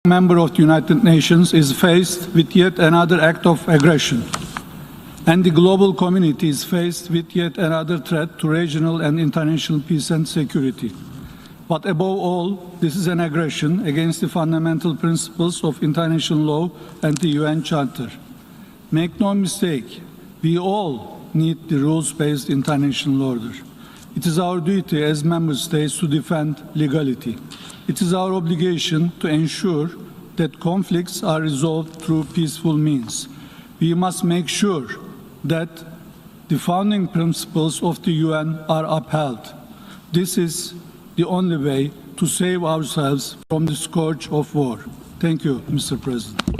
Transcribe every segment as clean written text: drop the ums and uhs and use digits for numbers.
Member of the United Nations is faced with yet another act of aggression, and the global community is faced with yet another threat to regional and international peace and security. But above all, this is an aggression against the fundamental principles of international law and the UN Charter. Make no mistake, we all need the rules-based international order. It is our duty as member states to defend legality. It is our obligation to ensure that conflicts are resolved through peaceful means. We must make sure that the founding principles of the UN are upheld. This is the only way to save ourselves from the scourge of war. Thank you, Mr. President.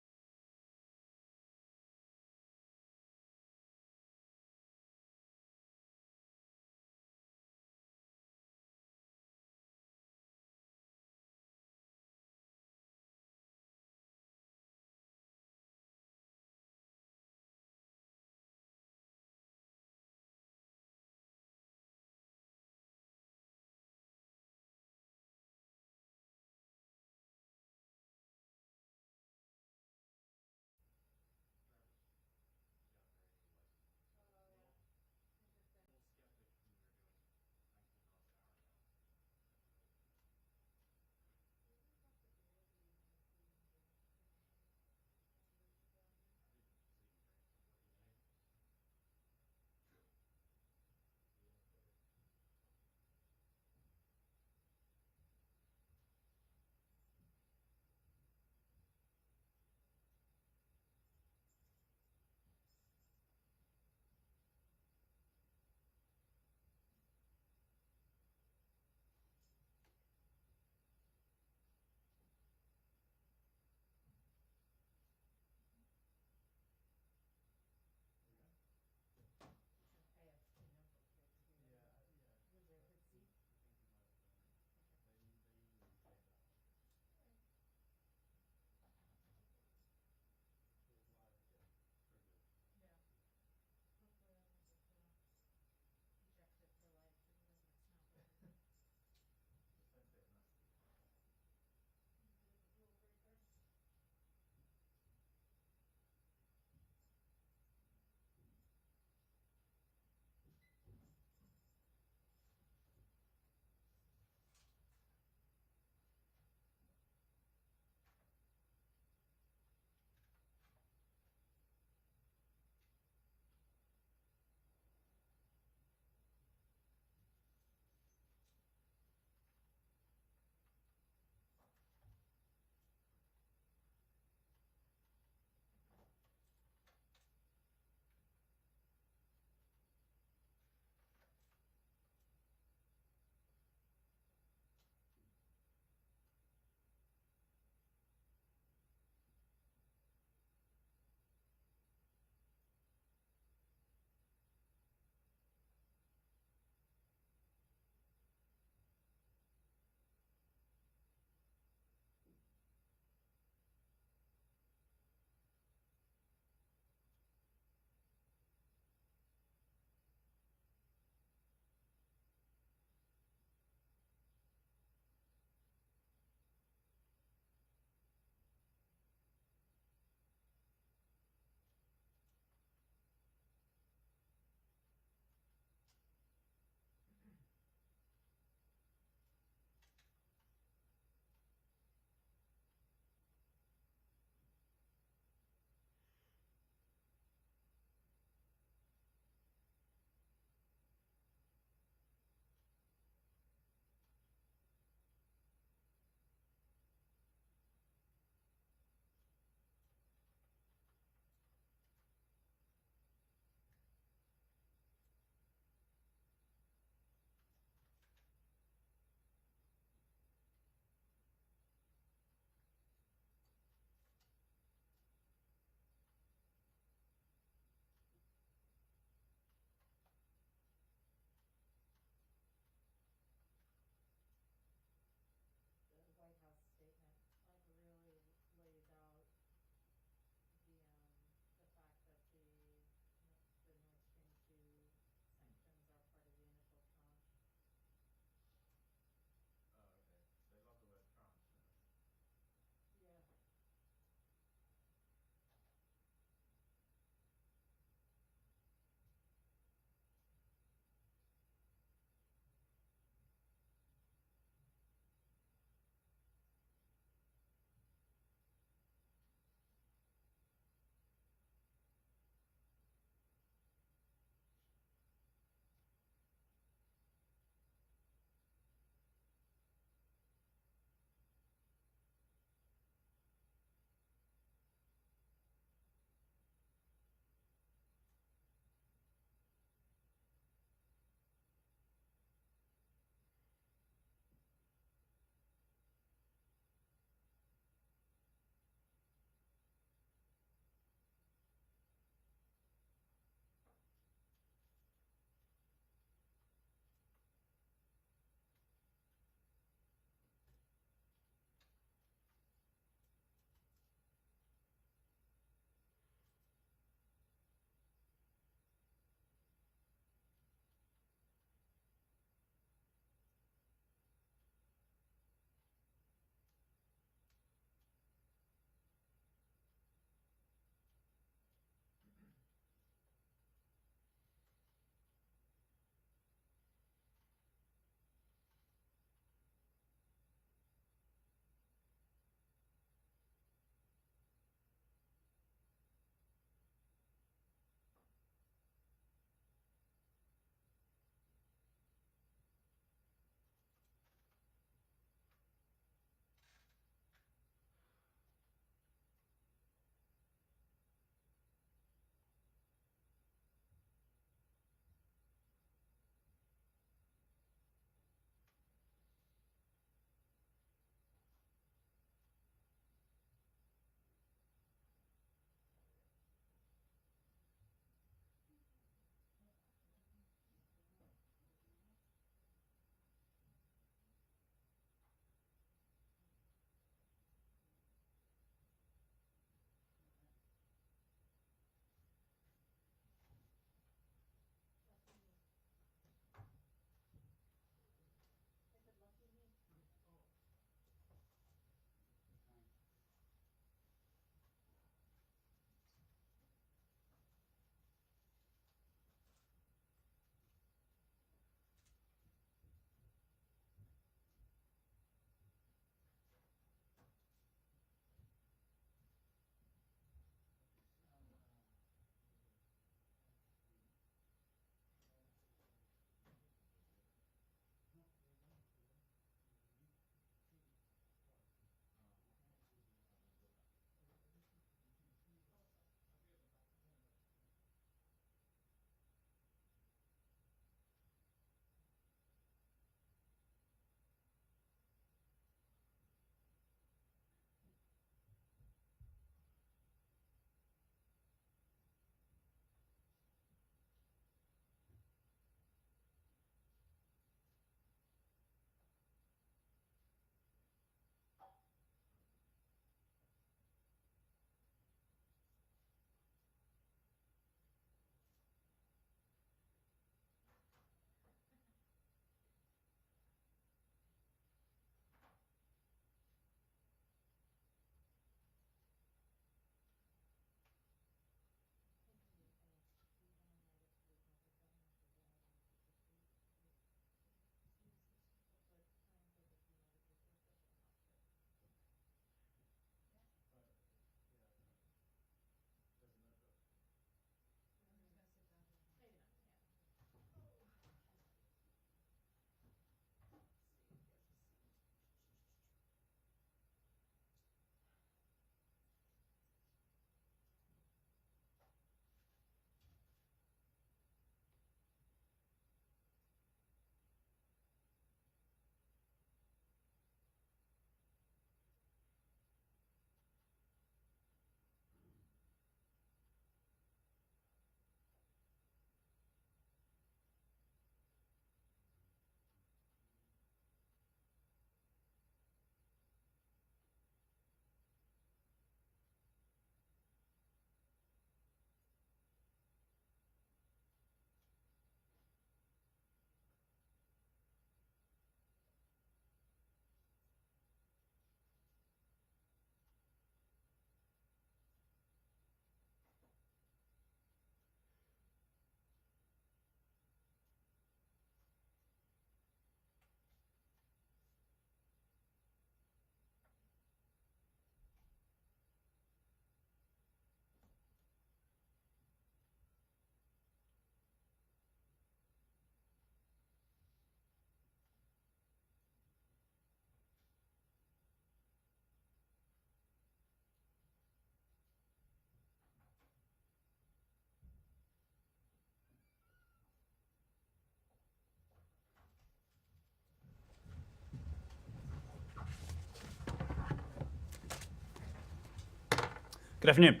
Good afternoon.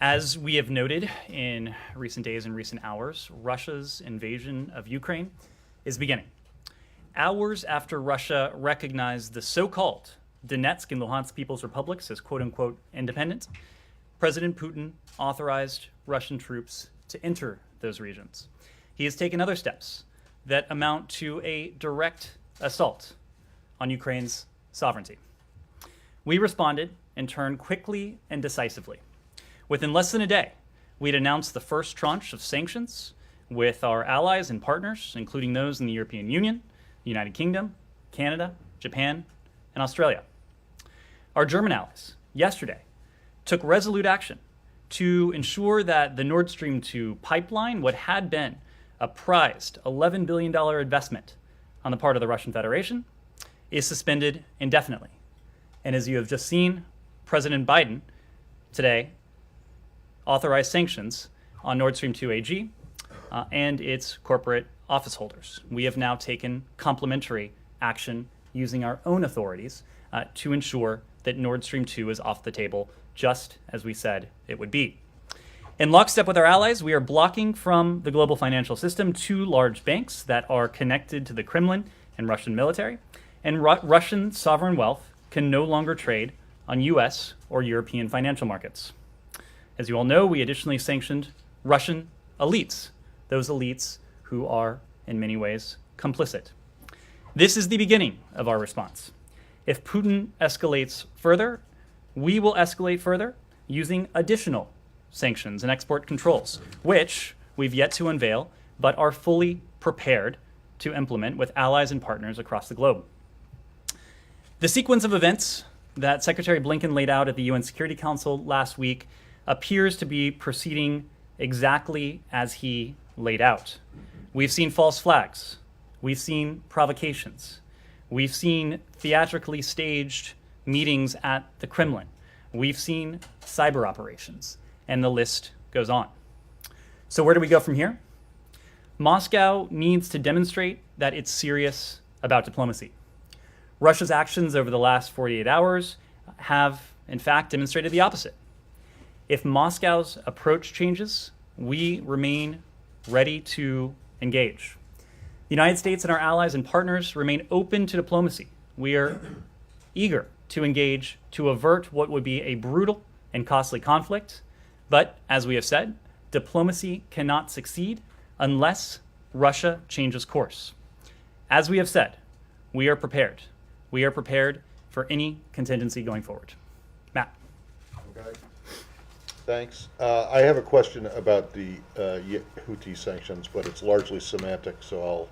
As we have noted in recent days and recent hours, Russia's invasion of Ukraine is beginning. Hours after Russia recognized the so-called Donetsk and Luhansk People's Republics as quote-unquote independent, President Putin authorized Russian troops to enter those regions. He has taken other steps that amount to a direct assault on Ukraine's sovereignty. We responded in turn quickly and decisively. Within less than a day, we'd announced the first tranche of sanctions with our allies and partners, including those in the European Union, the United Kingdom, Canada, Japan, and Australia. Our German allies, yesterday, took resolute action to ensure that the Nord Stream 2 pipeline, what had been a prized $11 billion investment on the part of the Russian Federation, is suspended indefinitely. And as you have just seen, President Biden today authorized sanctions on Nord Stream 2 AG and its corporate office holders. We have now taken complementary action using our own authorities to ensure that Nord Stream 2 is off the table, just as we said it would be. In lockstep with our allies, we are blocking from the global financial system two large banks that are connected to the Kremlin and Russian military, and Russian sovereign wealth can no longer trade on US or European financial markets. As you all know, we additionally sanctioned Russian elites, those elites who are in many ways complicit. This is the beginning of our response. If Putin escalates further, we will escalate further using additional sanctions and export controls, which we've yet to unveil, but are fully prepared to implement with allies and partners across the globe. The sequence of events that Secretary Blinken laid out at the UN Security Council last week appears to be proceeding exactly as he laid out. We've seen false flags. We've seen provocations. We've seen theatrically staged meetings at the Kremlin. We've seen cyber operations, and the list goes on. So where do we go from here? Moscow needs to demonstrate that it's serious about diplomacy. Russia's actions over the last 48 hours have, in fact, demonstrated the opposite. If Moscow's approach changes, we remain ready to engage. The United States and our allies and partners remain open to diplomacy. We are eager to engage to avert what would be a brutal and costly conflict. But as we have said, diplomacy cannot succeed unless Russia changes course. As we have said, we are prepared. We are prepared for any contingency going forward. Matt. Okay. Thanks. I have a question about the Houthi sanctions, but it's largely semantic, so I'll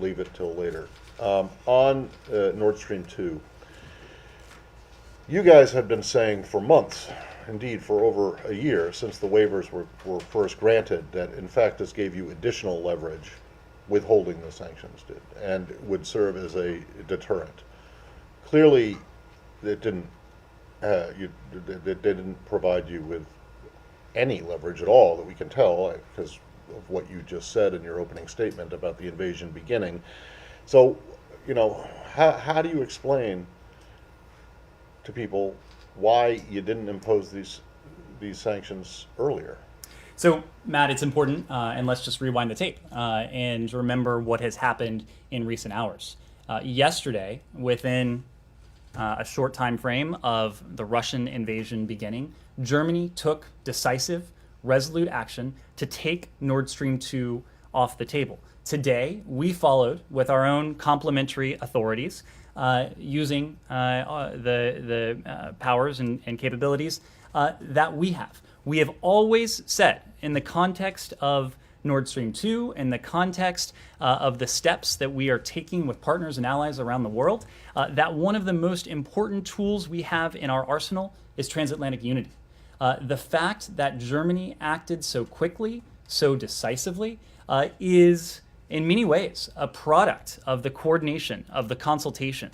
leave it till later. On Nord Stream 2, you guys have been saying for months, indeed for over a year, since the waivers were first granted, that in fact this gave you additional leverage, withholding the sanctions did, and would serve as a deterrent. Clearly, it didn't provide you with any leverage at all that we can tell, because of what you just said in your opening statement about the invasion beginning. So, you know, how do you explain to people why you didn't impose these sanctions earlier? So, Matt, it's important, and let's just rewind the tape and remember what has happened in recent hours. Yesterday, within a short time frame of the Russian invasion beginning, Germany took decisive, resolute action to take Nord Stream 2 off the table. Today, we followed with our own complementary authorities using the powers and capabilities that we have. We have always said, in the context of Nord Stream 2, in the context of the steps that we are taking with partners and allies around the world, that one of the most important tools we have in our arsenal is transatlantic unity. The fact that Germany acted so quickly, so decisively, is in many ways a product of the coordination, of the consultation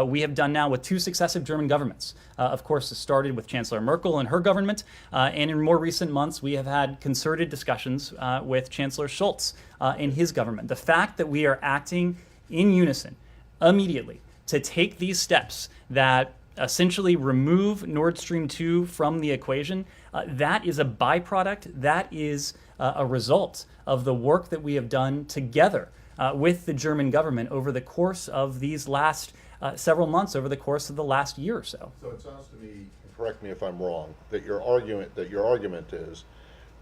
we have done now with two successive German governments. Of course, it started with Chancellor Merkel and her government, and in more recent months, we have had concerted discussions with Chancellor Scholz and his government. The fact that we are acting in unison immediately to take these steps that essentially remove Nord Stream 2 from the equation, that is a byproduct, that is a result of the work that we have done together with the German government over the course of these last several months, over the course of the last year or so. So it sounds to me, correct me if I'm wrong, that your argument is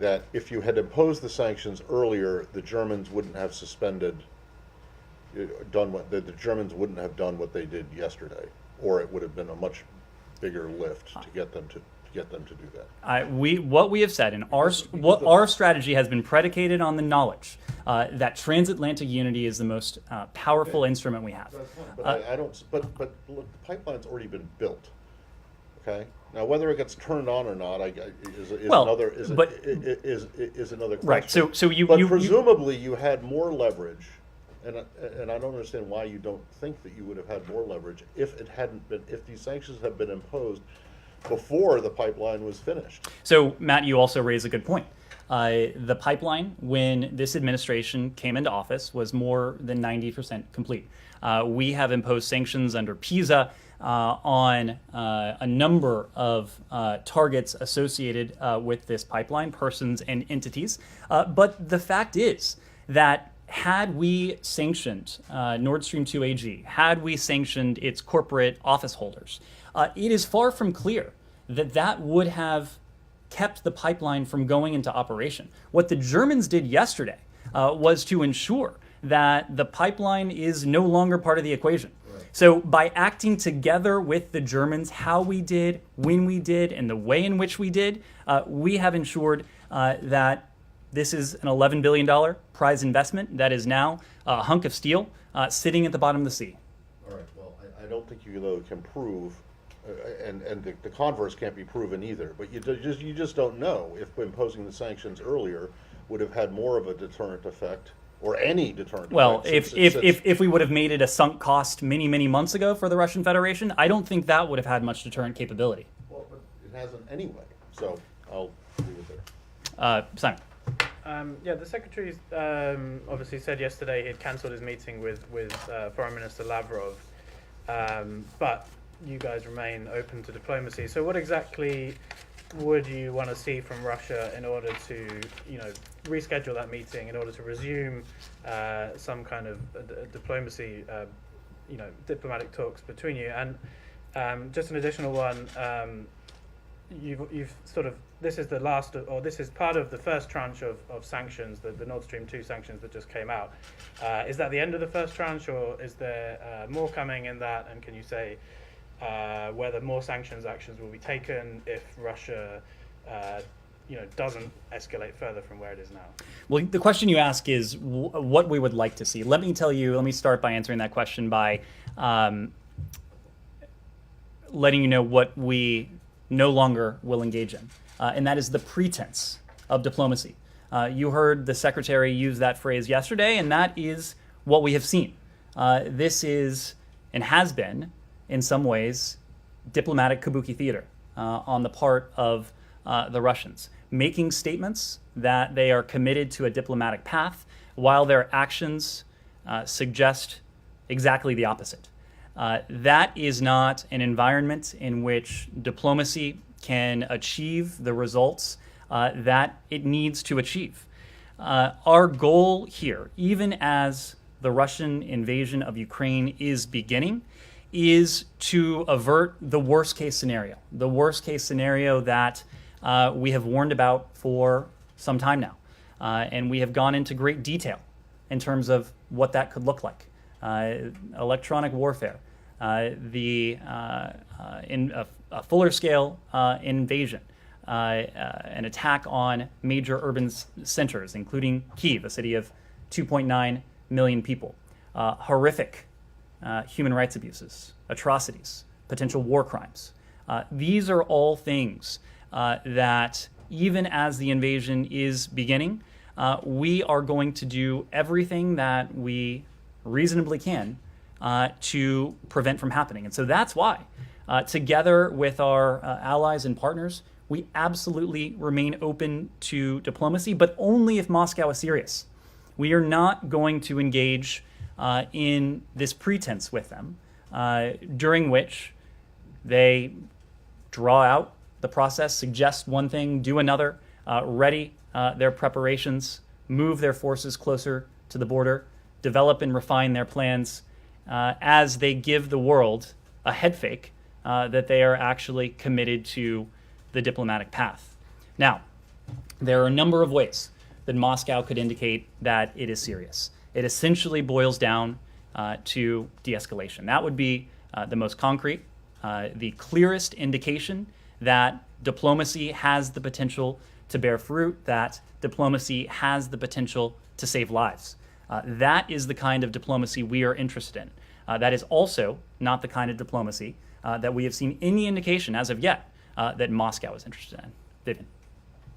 that if you had imposed the sanctions earlier, the Germans wouldn't have the Germans wouldn't have done what they did yesterday, or it would have been a much bigger lift to get them to do that. What we have said, and our strategy has been predicated on the knowledge that transatlantic unity is the most powerful instrument we have. That's fine, but I don't. But look, the pipeline's already been built. Okay. Now, whether it gets turned on or not, is another question. Right. So presumably you had more leverage, and I don't understand why you don't think that you would have had more leverage if these sanctions had been imposed before the pipeline was finished. So, Matt, you also raise a good point. The pipeline, when this administration came into office, was more than 90% complete. We have imposed sanctions under PISA on a number of targets associated with this pipeline, persons and entities. But the fact is that had we sanctioned Nord Stream 2 AG, had we sanctioned its corporate office holders, it is far from clear that that would have kept the pipeline from going into operation. What the Germans did yesterday was to ensure that the pipeline is no longer part of the equation. Right. So by acting together with the Germans, how we did, when we did, and the way in which we did, we have ensured that this is an $11 billion prize investment that is now a hunk of steel sitting at the bottom of the sea. All right. Well, I don't think you though can prove, and the converse can't be proven either. But you just don't know if imposing the sanctions earlier would have had more of a deterrent effect or any deterrent effect. Well, if we would have made it a sunk cost many months ago for the Russian Federation, I don't think that would have had much deterrent capability. Well, but it hasn't anyway. So I'll leave it there. Simon. Yeah, the Secretary obviously said yesterday he had cancelled his meeting with Foreign Minister Lavrov, but you guys remain open to diplomacy. So what exactly would you want to see from Russia in order to, reschedule that meeting, in order to resume some kind of diplomacy, diplomatic talks between you? And just an additional one, you've sort of, this is the last, or this is part of the first tranche of sanctions, the Nord Stream 2 sanctions that just came out. Is that the end of the first tranche, or is there more coming in that? And can you say whether more sanctions actions will be taken if Russia, doesn't escalate further from where it is now? Well, the question you ask is what we would like to see. Let me start by answering that question by letting you know what we no longer will engage in, and that is the pretense of diplomacy. You heard the Secretary use that phrase yesterday, and that is what we have seen. This is, and has been, in some ways, diplomatic kabuki theater on the part of the Russians, making statements that they are committed to a diplomatic path while their actions suggest exactly the opposite. That is not an environment in which diplomacy can achieve the results that it needs to achieve. Our goal here, even as the Russian invasion of Ukraine is beginning, is to avert the worst case scenario that we have warned about for some time now. And we have gone into great detail in terms of what that could look like. Electronic warfare, a fuller scale invasion, an attack on major urban centers, including Kyiv, a city of 2.9 million people, horrific human rights abuses, atrocities, potential war crimes. These are all things that, even as the invasion is beginning, we are going to do everything that we reasonably can to prevent from happening. And so that's why, together with our allies and partners, we absolutely remain open to diplomacy, but only if Moscow is serious. We are not going to engage in this pretense with them, during which They draw out the process, suggest one thing, do another, ready their preparations, move their forces closer to the border, develop and refine their plans as they give the world a head fake that they are actually committed to the diplomatic path. Now, there are a number of ways that Moscow could indicate that it is serious. It essentially boils down to de-escalation. That would be the most concrete, the clearest indication that diplomacy has the potential to bear fruit, that diplomacy has the potential to save lives. That is the kind of diplomacy we are interested in. That is also not the kind of diplomacy that we have seen any indication as of yet that Moscow is interested in. Vivian.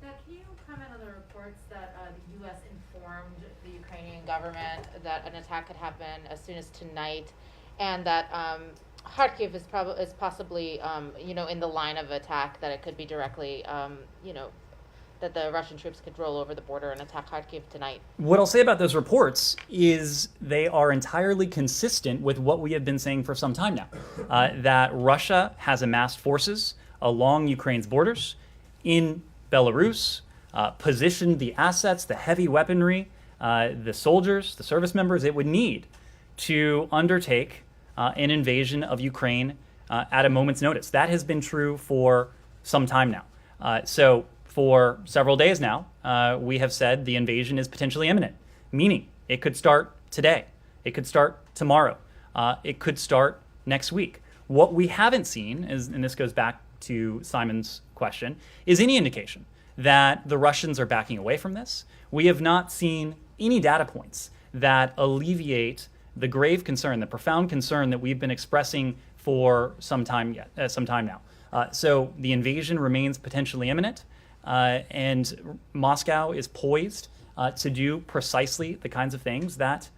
Now, can you comment on the reports that the U.S. informed the Ukrainian government that an attack could happen as soon as tonight, and that Kharkiv is possibly in the line of attack, that it could be directly that the Russian troops could roll over the border and attack Kharkiv tonight? What I'll say about those reports is they are entirely consistent with what we have been saying for some time now, that Russia has amassed forces along Ukraine's borders, in Belarus, positioned the assets, the heavy weaponry, the soldiers, the service members it would need to undertake an invasion of Ukraine at a moment's notice. That has been true for some time now. So for several days now, we have said the invasion is potentially imminent, meaning it could start today, it could start tomorrow, it could start next week. What we haven't seen is, and this goes back to Simon's question, is any indication that the Russians are backing away from this. We have not seen any data points that alleviate the grave concern, the profound concern that we've been expressing for some time now. So the invasion remains potentially imminent, and Moscow is poised to do precisely the kinds of things that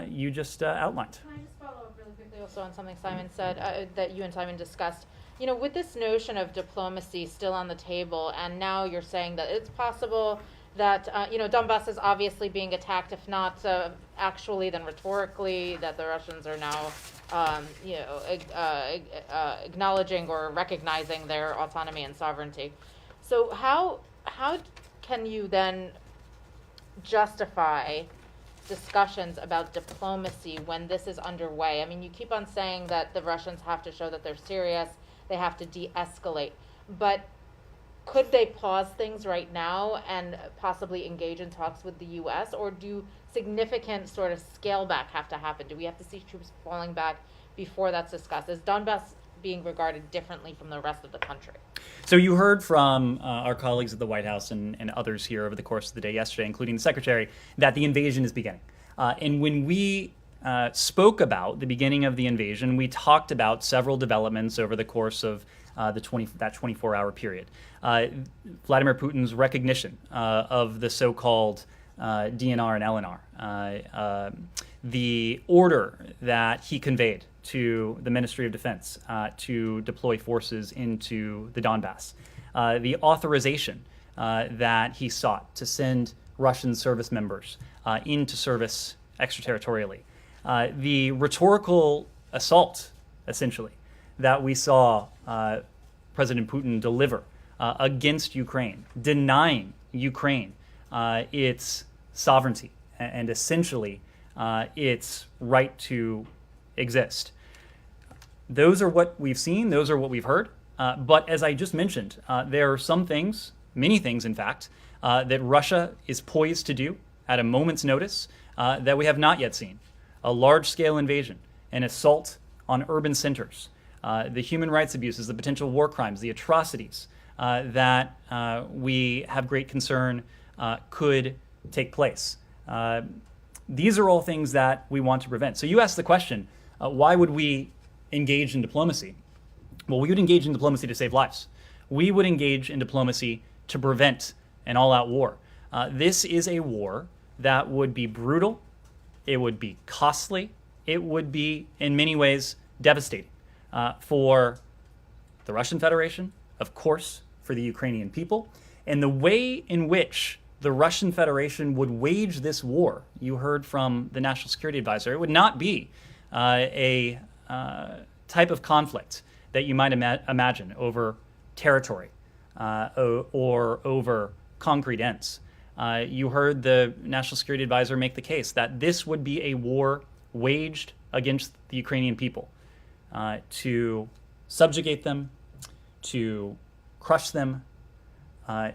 you just outlined. Can I just follow up really quickly also on something Simon said that you and Simon discussed? With this notion of diplomacy still on the table, and now you're saying that it's possible that, Donbass is obviously being attacked, if not actually, then rhetorically, that the Russians are now, acknowledging or recognizing their autonomy and sovereignty. So how can you then justify discussions about diplomacy when this is underway? I mean, you keep on saying that the Russians have to show that they're serious, they have to de-escalate, but could they pause things right now and possibly engage in talks with the U.S., or do significant sort of scale back have to happen? Do we have to see troops falling back before that's discussed? Is Donbass being regarded differently from the rest of the country? So you heard from our colleagues at the White House and others here over the course of the day yesterday, including the Secretary, that the invasion is beginning. And when we spoke about the beginning of the invasion, we talked about several developments over the course of that 24-hour period. Vladimir Putin's recognition of the so-called DNR and LNR, the order that he conveyed to the Ministry of Defense to deploy forces into the Donbass, the authorization that he sought to send Russian service members into service extraterritorially, the rhetorical assault, essentially, that we saw President Putin deliver against Ukraine, denying Ukraine its sovereignty and essentially its right to exist. Those are what we've seen, those are what we've heard. But as I just mentioned, there are some things, many things in fact, that Russia is poised to do at a moment's notice that we have not yet seen. A large-scale invasion, an assault on urban centers, the human rights abuses, the potential war crimes, the atrocities that we have great concern could take place. These are all things that we want to prevent. So you asked the question, why would we engage in diplomacy? Well, we would engage in diplomacy to save lives. We would engage in diplomacy to prevent an all-out war. This is a war that would be brutal, it would be costly, it would be, in many ways, devastating for the Russian Federation, of course, for the Ukrainian people, and the way in which the Russian Federation would wage this war, you heard from the National Security Advisor, it would not be a type of conflict that you might imagine over territory or over concrete ends. You heard the National Security Advisor make the case that this would be a war waged against the Ukrainian people to subjugate them, to crush them,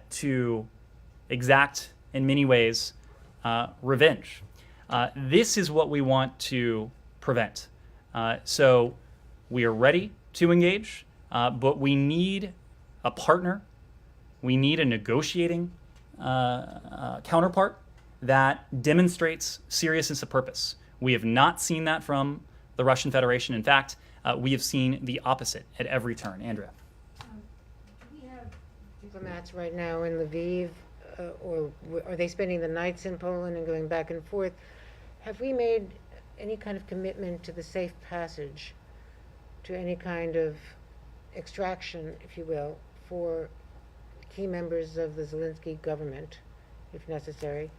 to exact, in many ways, revenge. This is what we want to prevent. So we are ready to engage, but we need a partner. We need a negotiating counterpart that demonstrates seriousness of purpose. We have not seen that from the Russian Federation. In fact, we have seen the opposite at every turn. Andrea. We have diplomats right now in Lviv, or are they spending the nights in Poland and going back and forth? Have we made any kind of commitment to the safe passage, to any kind of extraction, if you will, for key members of the Zelensky government, if necessary?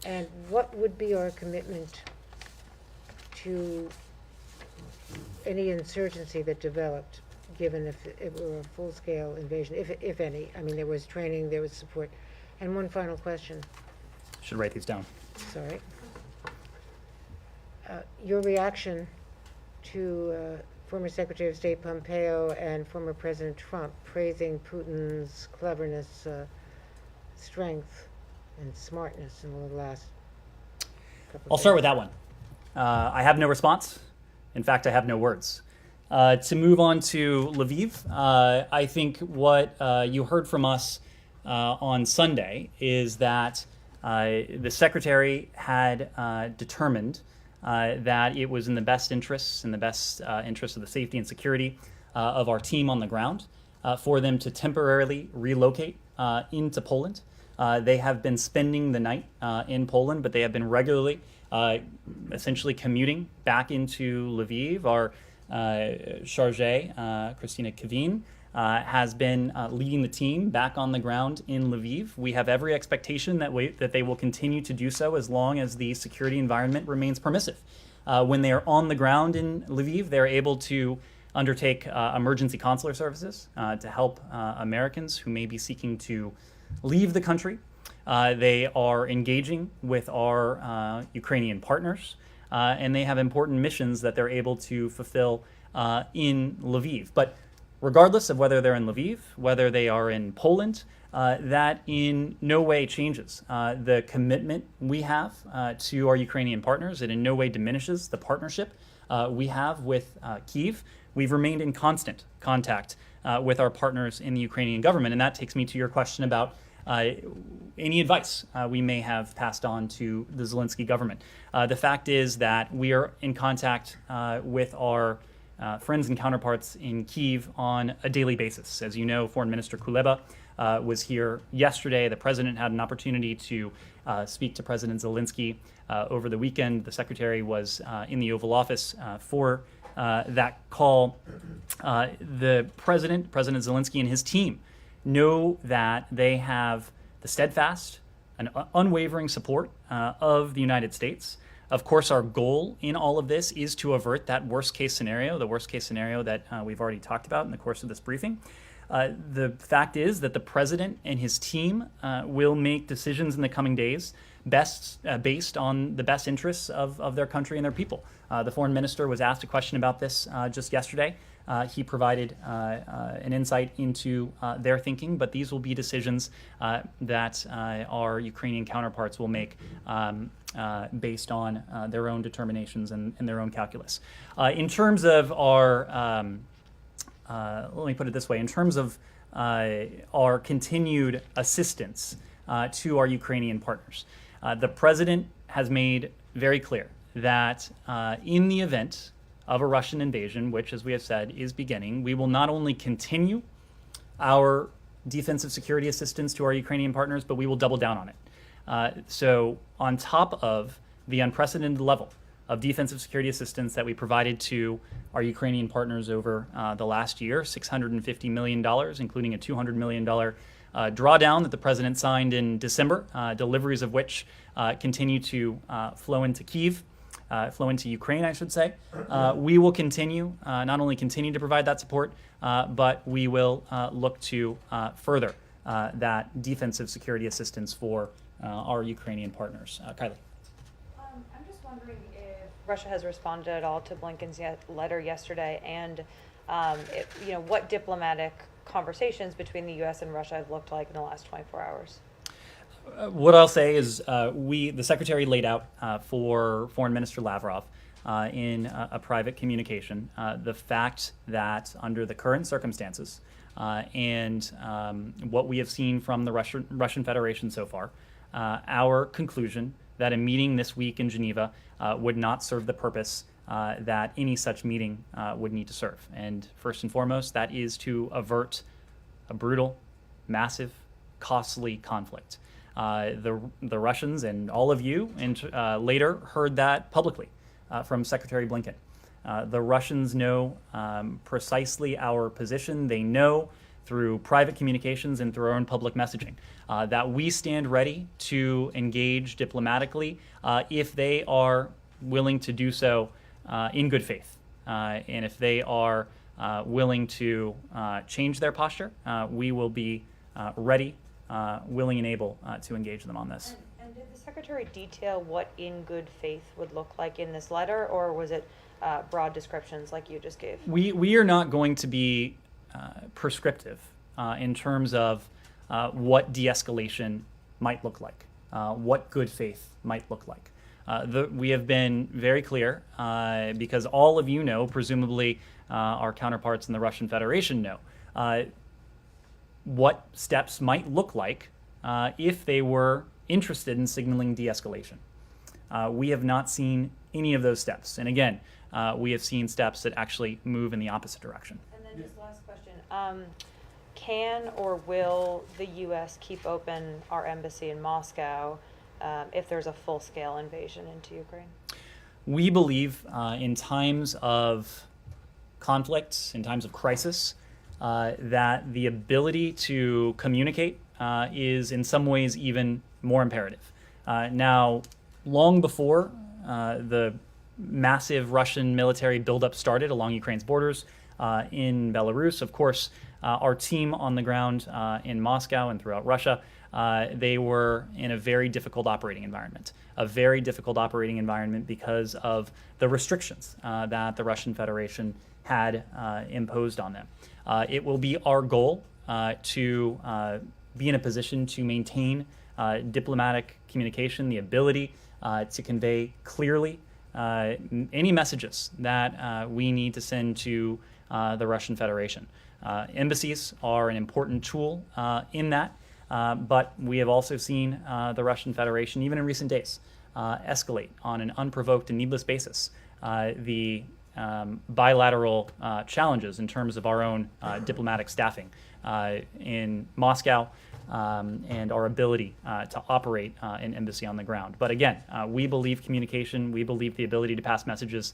And what would be our commitment to any insurgency that developed, given if it were a full-scale invasion, if any? I mean, there was training, there was support. And one final question. Should write these down. Sorry. Your reaction to former Secretary of State Pompeo and former President Trump praising Putin's cleverness, strength, and smartness in the last couple of I'll start days. with that one. I have no response. In fact, I have no words. To move on to Lviv, I think what you heard from us on Sunday is that the Secretary had determined that it was in the best interests, of the safety and security of our team on the ground, for them to temporarily relocate into Poland. They have been spending the night in Poland, but they have been regularly essentially commuting back into Lviv. Our chargé, Christina Kavin, has been leading the team back on the ground in Lviv. We have every expectation that they will continue to do so as long as the security environment remains permissive. When they are on the ground in Lviv, they're able to undertake emergency consular services to help Americans who may be seeking to leave the country. They are engaging with our Ukrainian partners, and they have important missions that they're able to fulfill in Lviv. But regardless of whether they're in Lviv, whether they are in Poland, that in no way changes the commitment we have to our Ukrainian partners. It in no way diminishes the partnership we have with Kyiv. We've remained in constant contact with our partners in the Ukrainian government, and that takes me to your question about any advice we may have passed on to the Zelensky government. The fact is that we are in contact with our friends and counterparts in Kyiv on a daily basis. As you know, Foreign Minister Kuleba was here yesterday. The president had an opportunity to speak to President Zelensky over the weekend. The secretary was in the Oval Office for that call. The President Zelensky and his team know that they have the steadfast and unwavering support of the United States. Of course, our goal in all of this is to avert that worst-case scenario, the worst-case scenario that we've already talked about in the course of this briefing. The fact is that the president and his team will make decisions in the coming days based on the best interests of their country and their people. The foreign minister was asked a question about this just yesterday. He provided an insight into their thinking, but these will be decisions that our Ukrainian counterparts will make based on their own determinations and their own calculus. In terms of our, let me put it this way, in terms of our continued assistance to our Ukrainian partners, the president has made very clear that in the event of a Russian invasion, which, as we have said, is beginning, we will not only continue our defensive security assistance to our Ukrainian partners, but we will double down on it. So on top of the unprecedented level of defensive security assistance that we provided to our Ukrainian partners over the last year, $650 million, including a $200 million drawdown that the president signed in December, deliveries of which continue to flow into Kyiv. flow into Ukraine, I should say. We will continue, not only continue to provide that support, but we will look to further that defensive security assistance for our Ukrainian partners. Kylie. I'm just wondering if Russia has responded at all to Blinken's letter yesterday, and what diplomatic conversations between the U.S. and Russia have looked like in the last 24 hours. What I'll say is the Secretary laid out for Foreign Minister Lavrov in a private communication the fact that under the current circumstances and what we have seen from the Russian Federation so far, our conclusion that a meeting this week in Geneva would not serve the purpose that any such meeting would need to serve. And first and foremost, that is to avert a brutal, massive, costly conflict. The Russians and all of you later heard that publicly from Secretary Blinken. The Russians know precisely our position. They know through private communications and through our own public messaging that we stand ready to engage diplomatically if they are willing to do so in good faith. And if they are willing to change their posture, we will be ready, willing and able to engage them on this. And did the Secretary detail what in good faith would look like in this letter, or was it broad descriptions like you just gave? We are not going to be prescriptive in terms of what de-escalation might look like, what good faith might look like. We have been very clear because all of you know, presumably our counterparts in the Russian Federation know, what steps might look like if they were interested in signaling de-escalation. We have not seen any of those steps. And again, we have seen steps that actually move in the opposite direction. And then just last question. Can or will the U.S. keep open our embassy in Moscow if there's a full-scale invasion into Ukraine? We believe in times of conflict, in times of crisis, that the ability to communicate is in some ways even more imperative. Now, long before the massive Russian military buildup started along Ukraine's borders in Belarus, of course, our team on the ground in Moscow and throughout Russia, they were in a very difficult operating environment. A very difficult operating environment because of the restrictions that the Russian Federation had imposed on them. It will be our goal to be in a position to maintain diplomatic communication, the ability to convey clearly any messages that we need to send to the Russian Federation. Embassies are an important tool in that, but we have also seen the Russian Federation, even in recent days, escalate on an unprovoked and needless basis the bilateral challenges in terms of our own diplomatic staffing in Moscow and our ability to operate an embassy on the ground. But again, we believe communication, we believe the ability to pass messages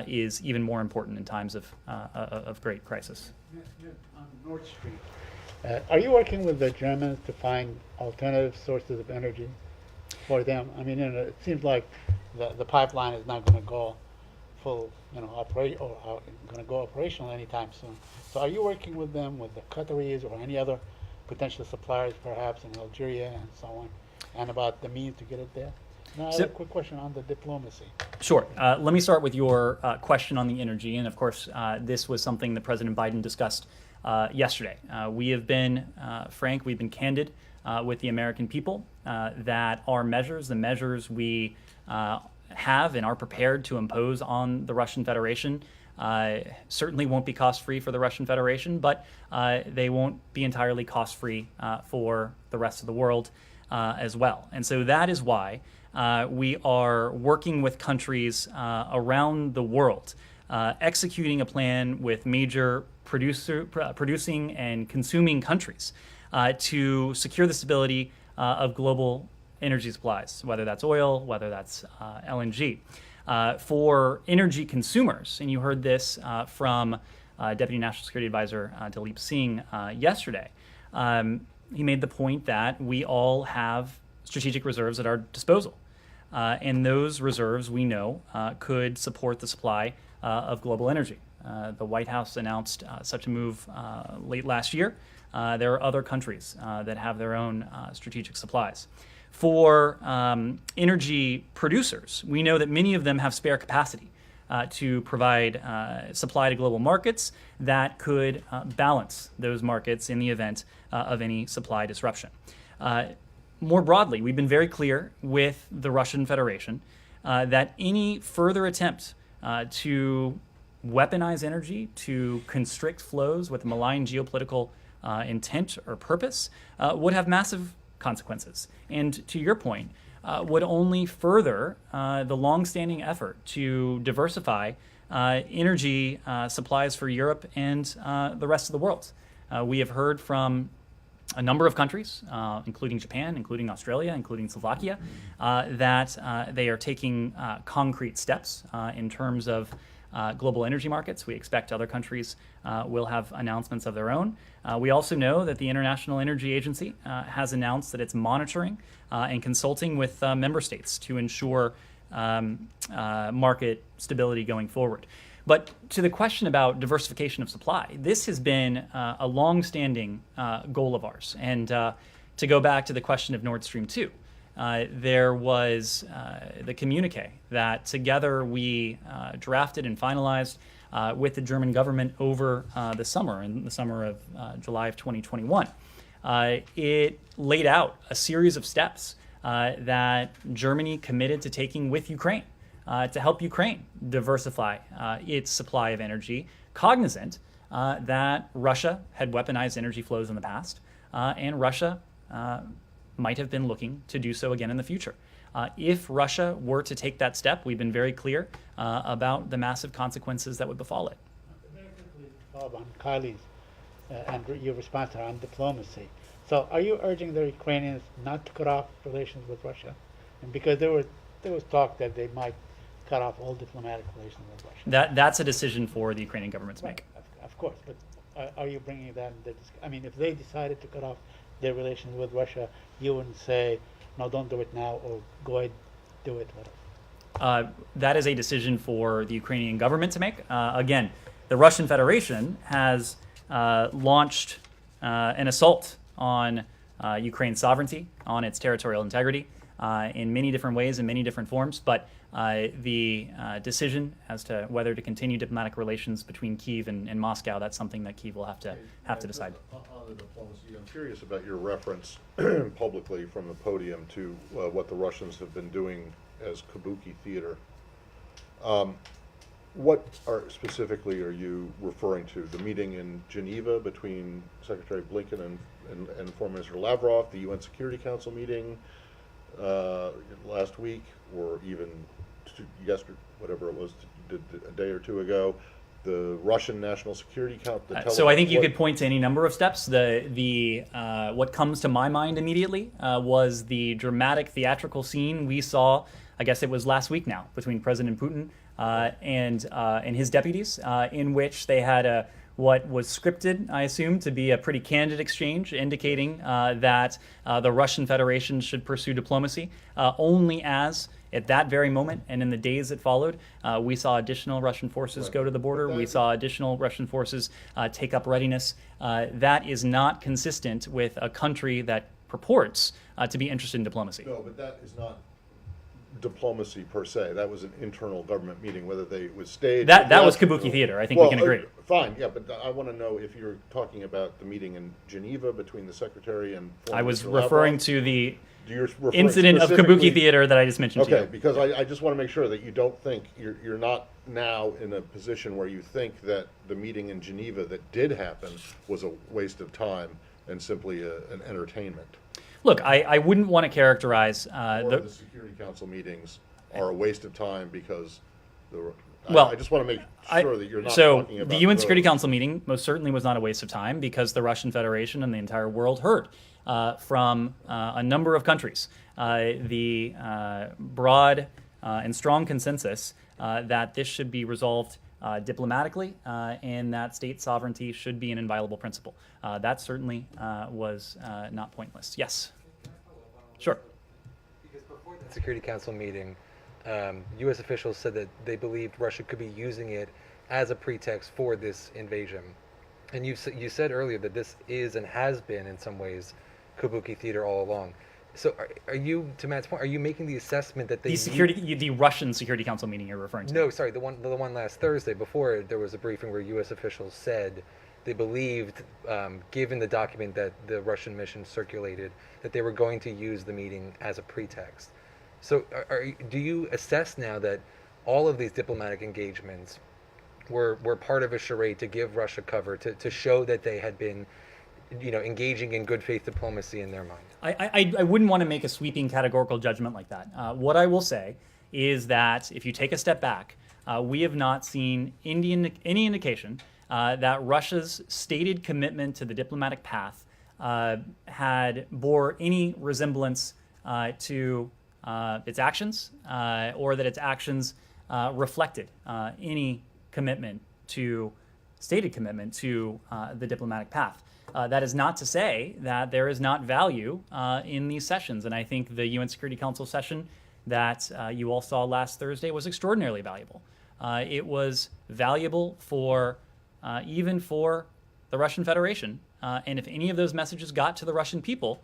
is even more important in times of great crisis. On Nord Stream, are you working with the Germans to find alternative sources of energy for them? I mean, it seems like the pipeline is not going to go full, operate or going to go operational anytime soon. So, are you working with them, with the Qataris or any other potential suppliers, perhaps in Algeria and so on, and about the means to get it there? Now, I have a quick question on the diplomacy. Sure. Let me start with your question on the energy. And of course, this was something that President Biden discussed yesterday. We have been frank, we've been candid with the American people that our measures, the measures we have and are prepared to impose on the Russian Federation, certainly won't be cost-free for the Russian Federation, but they won't be entirely cost-free for the rest of the world as well. And so that is why we are working with countries around the world, executing a plan with major producing and consuming countries to secure the stability of global energy supplies, whether that's oil, whether that's LNG. For energy consumers, and you heard this from Deputy National Security Advisor Dalip Singh yesterday, he made the point that we all have strategic reserves at our disposal. And those reserves, we know, could support the supply of global energy. The White House announced such a move late last year. There are other countries that have their own strategic supplies. For energy producers, we know that many of them have spare capacity to provide supply to global markets that could balance those markets in the event of any supply disruption. More broadly, we've been very clear with the Russian Federation that any further attempt to weaponize energy, to constrict flows with malign geopolitical intent or purpose would have massive consequences. And to your point, would only further the longstanding effort to diversify energy supplies for Europe and the rest of the world. We have heard from a number of countries, including Japan, including Australia, including Slovakia, that they are taking concrete steps in terms of global energy markets. We expect other countries will have announcements of their own. We also know that the International Energy Agency has announced that it's monitoring and consulting with member states to ensure market stability going forward. But to the question about diversification of supply, this has been a long-standing goal of ours. And to go back to the question of Nord Stream 2, there was the communique that together we drafted and finalized with the German government over the summer, in the summer of July of 2021. It laid out a series of steps that Germany committed to taking with Ukraine to help Ukraine diversify its supply of energy, cognizant that Russia had weaponized energy flows in the past, and Russia might have been looking to do so again in the future. If Russia were to take that step, we've been very clear about the massive consequences that would befall it. Very quickly, Bob, on Kylie's and your response to her on diplomacy. So are you urging the Ukrainians not to cut off relations with Russia? And because there was talk that they might cut off all diplomatic relations with Russia. That's a decision for the Ukrainian government to make. Of course, but are you bringing that in I mean, if they decided to cut off their relations with Russia, you wouldn't say, no, don't do it now, or go ahead, do it later. That is a decision for the Ukrainian government to make. Again, the Russian Federation has launched an assault on Ukraine's sovereignty, on its territorial integrity, in many different ways, in many different forms. But the decision as to whether to continue diplomatic relations between Kyiv and Moscow, that's something that Kyiv will have to decide. On the diplomacy, I'm curious about your reference publicly from the podium to what the Russians have been doing as kabuki theater. What specifically are you referring to? The meeting in Geneva between Secretary Blinken and Foreign Minister Lavrov, the UN Security Council meeting last week, or even yesterday, whatever it was, a day or two ago, the Russian National Security Council. So I think you could point to any number of steps. What comes to my mind immediately was the dramatic theatrical scene we saw, I guess it was last week now, between President Putin and his deputies, in which they had what was scripted, I assume, to be a pretty candid exchange, indicating that the Russian Federation should pursue diplomacy, only as, at that very moment and in the days that followed, we saw additional Russian forces go to the border. We saw additional Russian forces take up readiness. That is not consistent with a country that purports to be interested in diplomacy. No, but that is not diplomacy per se. That was an internal government meeting, whether they was staged. That was kabuki theater. I think we can agree. Fine, yeah, but I want to know if you're talking about the meeting in Geneva between the Secretary and I was referring to the You're referring incident of kabuki theater that I just mentioned to you. Okay, because I just want to make sure that you don't think, you're not now in a position where you think that the meeting in Geneva that did happen was a waste of time and simply an entertainment. Look, I wouldn't want to characterize Or the Security Council meetings are a waste of time because Well, I just want to make sure that you're not so talking about the UN Security those. Council meeting most certainly was not a waste of time because the Russian Federation and the entire world heard from a number of countries the broad and strong consensus that this should be resolved diplomatically and that state sovereignty should be an inviolable principle. That certainly was not pointless. Yes. Sure. Because before that Security Council meeting, U.S. officials said that they believed Russia could be using it as a pretext for this invasion. And you said earlier that this is and has been, in some ways, kabuki theater all along. So are you, to Matt's point, are you making the assessment that the Russian Security Council meeting you're referring to? No, sorry, the one last Thursday. Before, there was a briefing where U.S. officials said they believed, given the document that the Russian mission circulated, that they were going to use the meeting as a pretext. So do you assess now that all of these diplomatic engagements were part of a charade to give Russia cover, to show that they had been, engaging in good faith diplomacy in their mind? I wouldn't want to make a sweeping categorical judgment like that. What I will say is that if you take a step back, we have not seen any indication that Russia's stated commitment to the diplomatic path bore any resemblance to its actions, or that its actions reflected any stated commitment to the diplomatic path. That is not to say that there is not value in these sessions, and I think the UN Security Council session that you all saw last Thursday was extraordinarily valuable. It was valuable even for the Russian Federation, and if any of those messages got to the Russian people,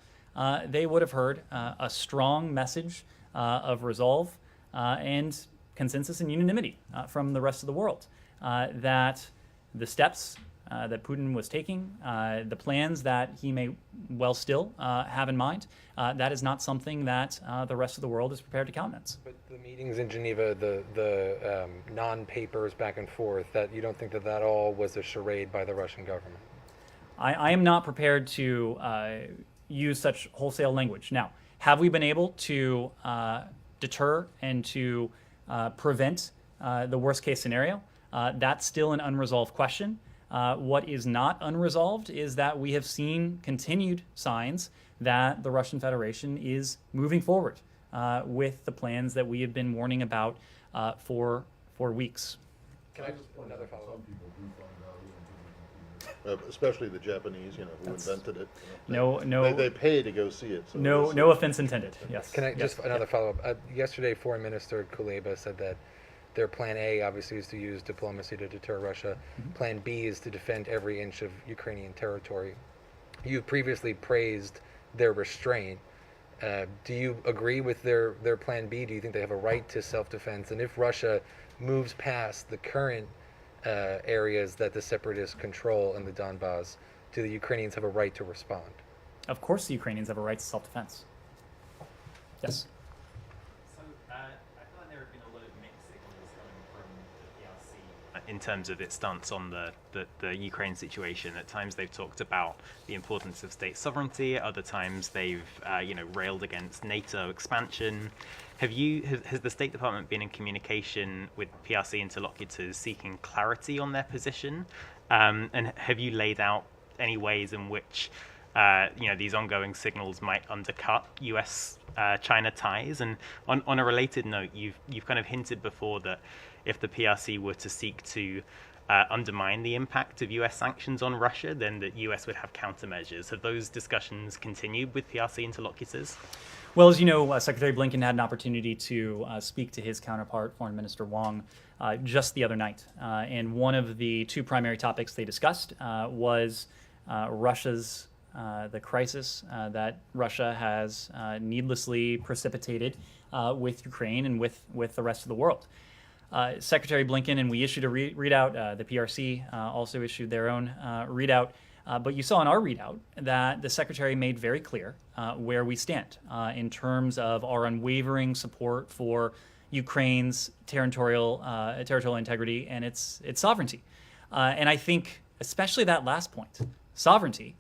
they would have heard a strong message of resolve and consensus and unanimity from the rest of the world, that the steps that Putin was taking, the plans that he may well still have in mind, that is not something that the rest of the world is prepared to countenance. But the meetings in Geneva, the non-papers back and forth, that you don't think that all was a charade by the Russian government? I am not prepared to use such wholesale language. Now, have we been able to deter and to prevent the worst case scenario? That's still an unresolved question. What is not unresolved is that we have seen continued signs that the Russian Federation is moving forward with the plans that we have been warning about for weeks. Can I just another follow-up? Especially the Japanese, who invented it. No. They pay to go see it. So no offense intended. Yes. Can I just another follow-up? Yesterday, Foreign Minister Kuleba said that their plan A obviously is to use diplomacy to deter Russia. Mm-hmm. Plan B is to defend every inch of Ukrainian territory. You've previously praised their restraint. Do you agree with their plan B? Do you think they have a right to self-defense? And if Russia moves past the current areas that the separatists control in the Donbass, do the Ukrainians have a right to respond? Of course the Ukrainians have a right to self-defense. Yes. In terms of its stance on the Ukraine situation. At times they've talked about the importance of state sovereignty. At other times they've railed against NATO expansion. Has the State Department been in communication with PRC interlocutors seeking clarity on their position? And have you laid out any ways in which these ongoing signals might undercut US-China ties? And on a related note, you've kind of hinted before that if the PRC were to seek to undermine the impact of US sanctions on Russia, then the US would have countermeasures. Have those discussions continued with PRC interlocutors? Well, as you know, Secretary Blinken had an opportunity to speak to his counterpart, Foreign Minister Wang, just the other night. And one of the two primary topics they discussed was Russia's the crisis that Russia has needlessly precipitated with Ukraine and with the rest of the world. Secretary Blinken, and we issued a readout, the PRC also issued their own readout, but you saw in our readout that the Secretary made very clear where we stand in terms of our unwavering support for Ukraine's territorial integrity and its sovereignty. And I think especially that last point, sovereignty,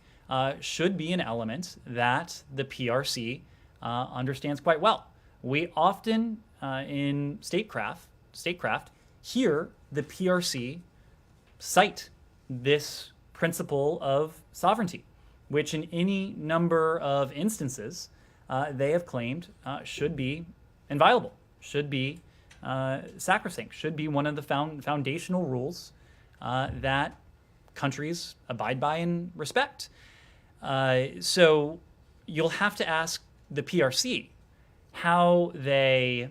should be an element that the PRC understands quite well. We often in statecraft hear the PRC cite this principle of sovereignty, which in any number of instances they have claimed should be inviolable, should be sacrosanct, should be one of the foundational rules that countries abide by and respect. So you'll have to ask the PRC how they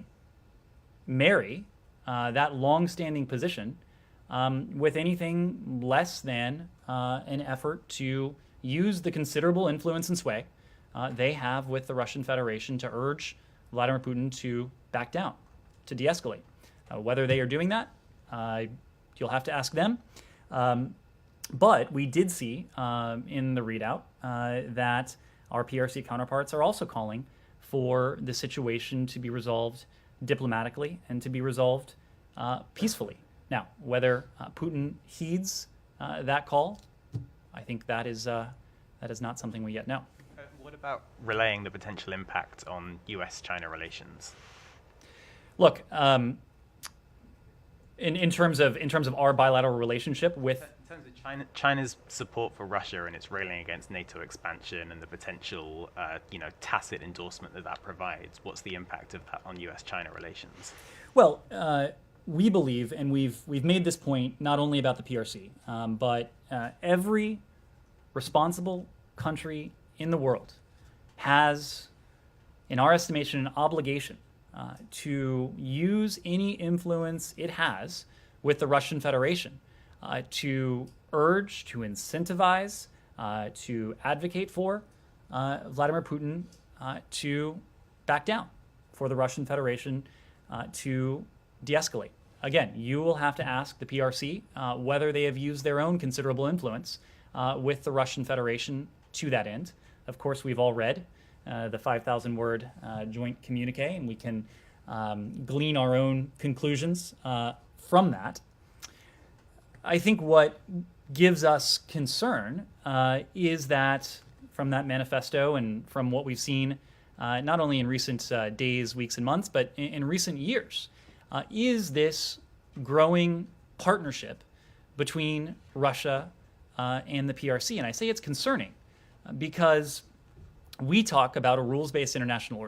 marry that long-standing position with anything less than an effort to use the considerable influence and sway they have with the Russian Federation to urge Vladimir Putin to back down, to de-escalate. Whether they are doing that, you'll have to ask them. But we did see in the readout that our PRC counterparts are also calling for the situation to be resolved diplomatically and to be resolved peacefully. Now, whether Putin heeds that call, I think that is not something we yet know. What about relaying the potential impact on U.S.-China relations? Look, in terms of our bilateral relationship with, in terms of China's support for Russia and its railing against NATO expansion and the potential, tacit endorsement that provides, what's the impact of that on U.S.-China relations? well, we believe, and we've made this point not only about the PRC, but every responsible country in the world has, in our estimation, an obligation to use any influence it has with the Russian Federation to urge, to incentivize, to advocate for Vladimir Putin to back down, for the Russian Federation to de-escalate. Again, you will have to ask the PRC whether they have used their own considerable influence with the Russian Federation to that end. Of course, we've all read the 5,000-word joint communique, and we can glean our own conclusions from that. I think what gives us concern is that from that manifesto and from what we've seen not only in recent days, weeks, and months, but in recent years, is this growing partnership between Russia and the PRC. And I say it's concerning because we talk about a rules-based international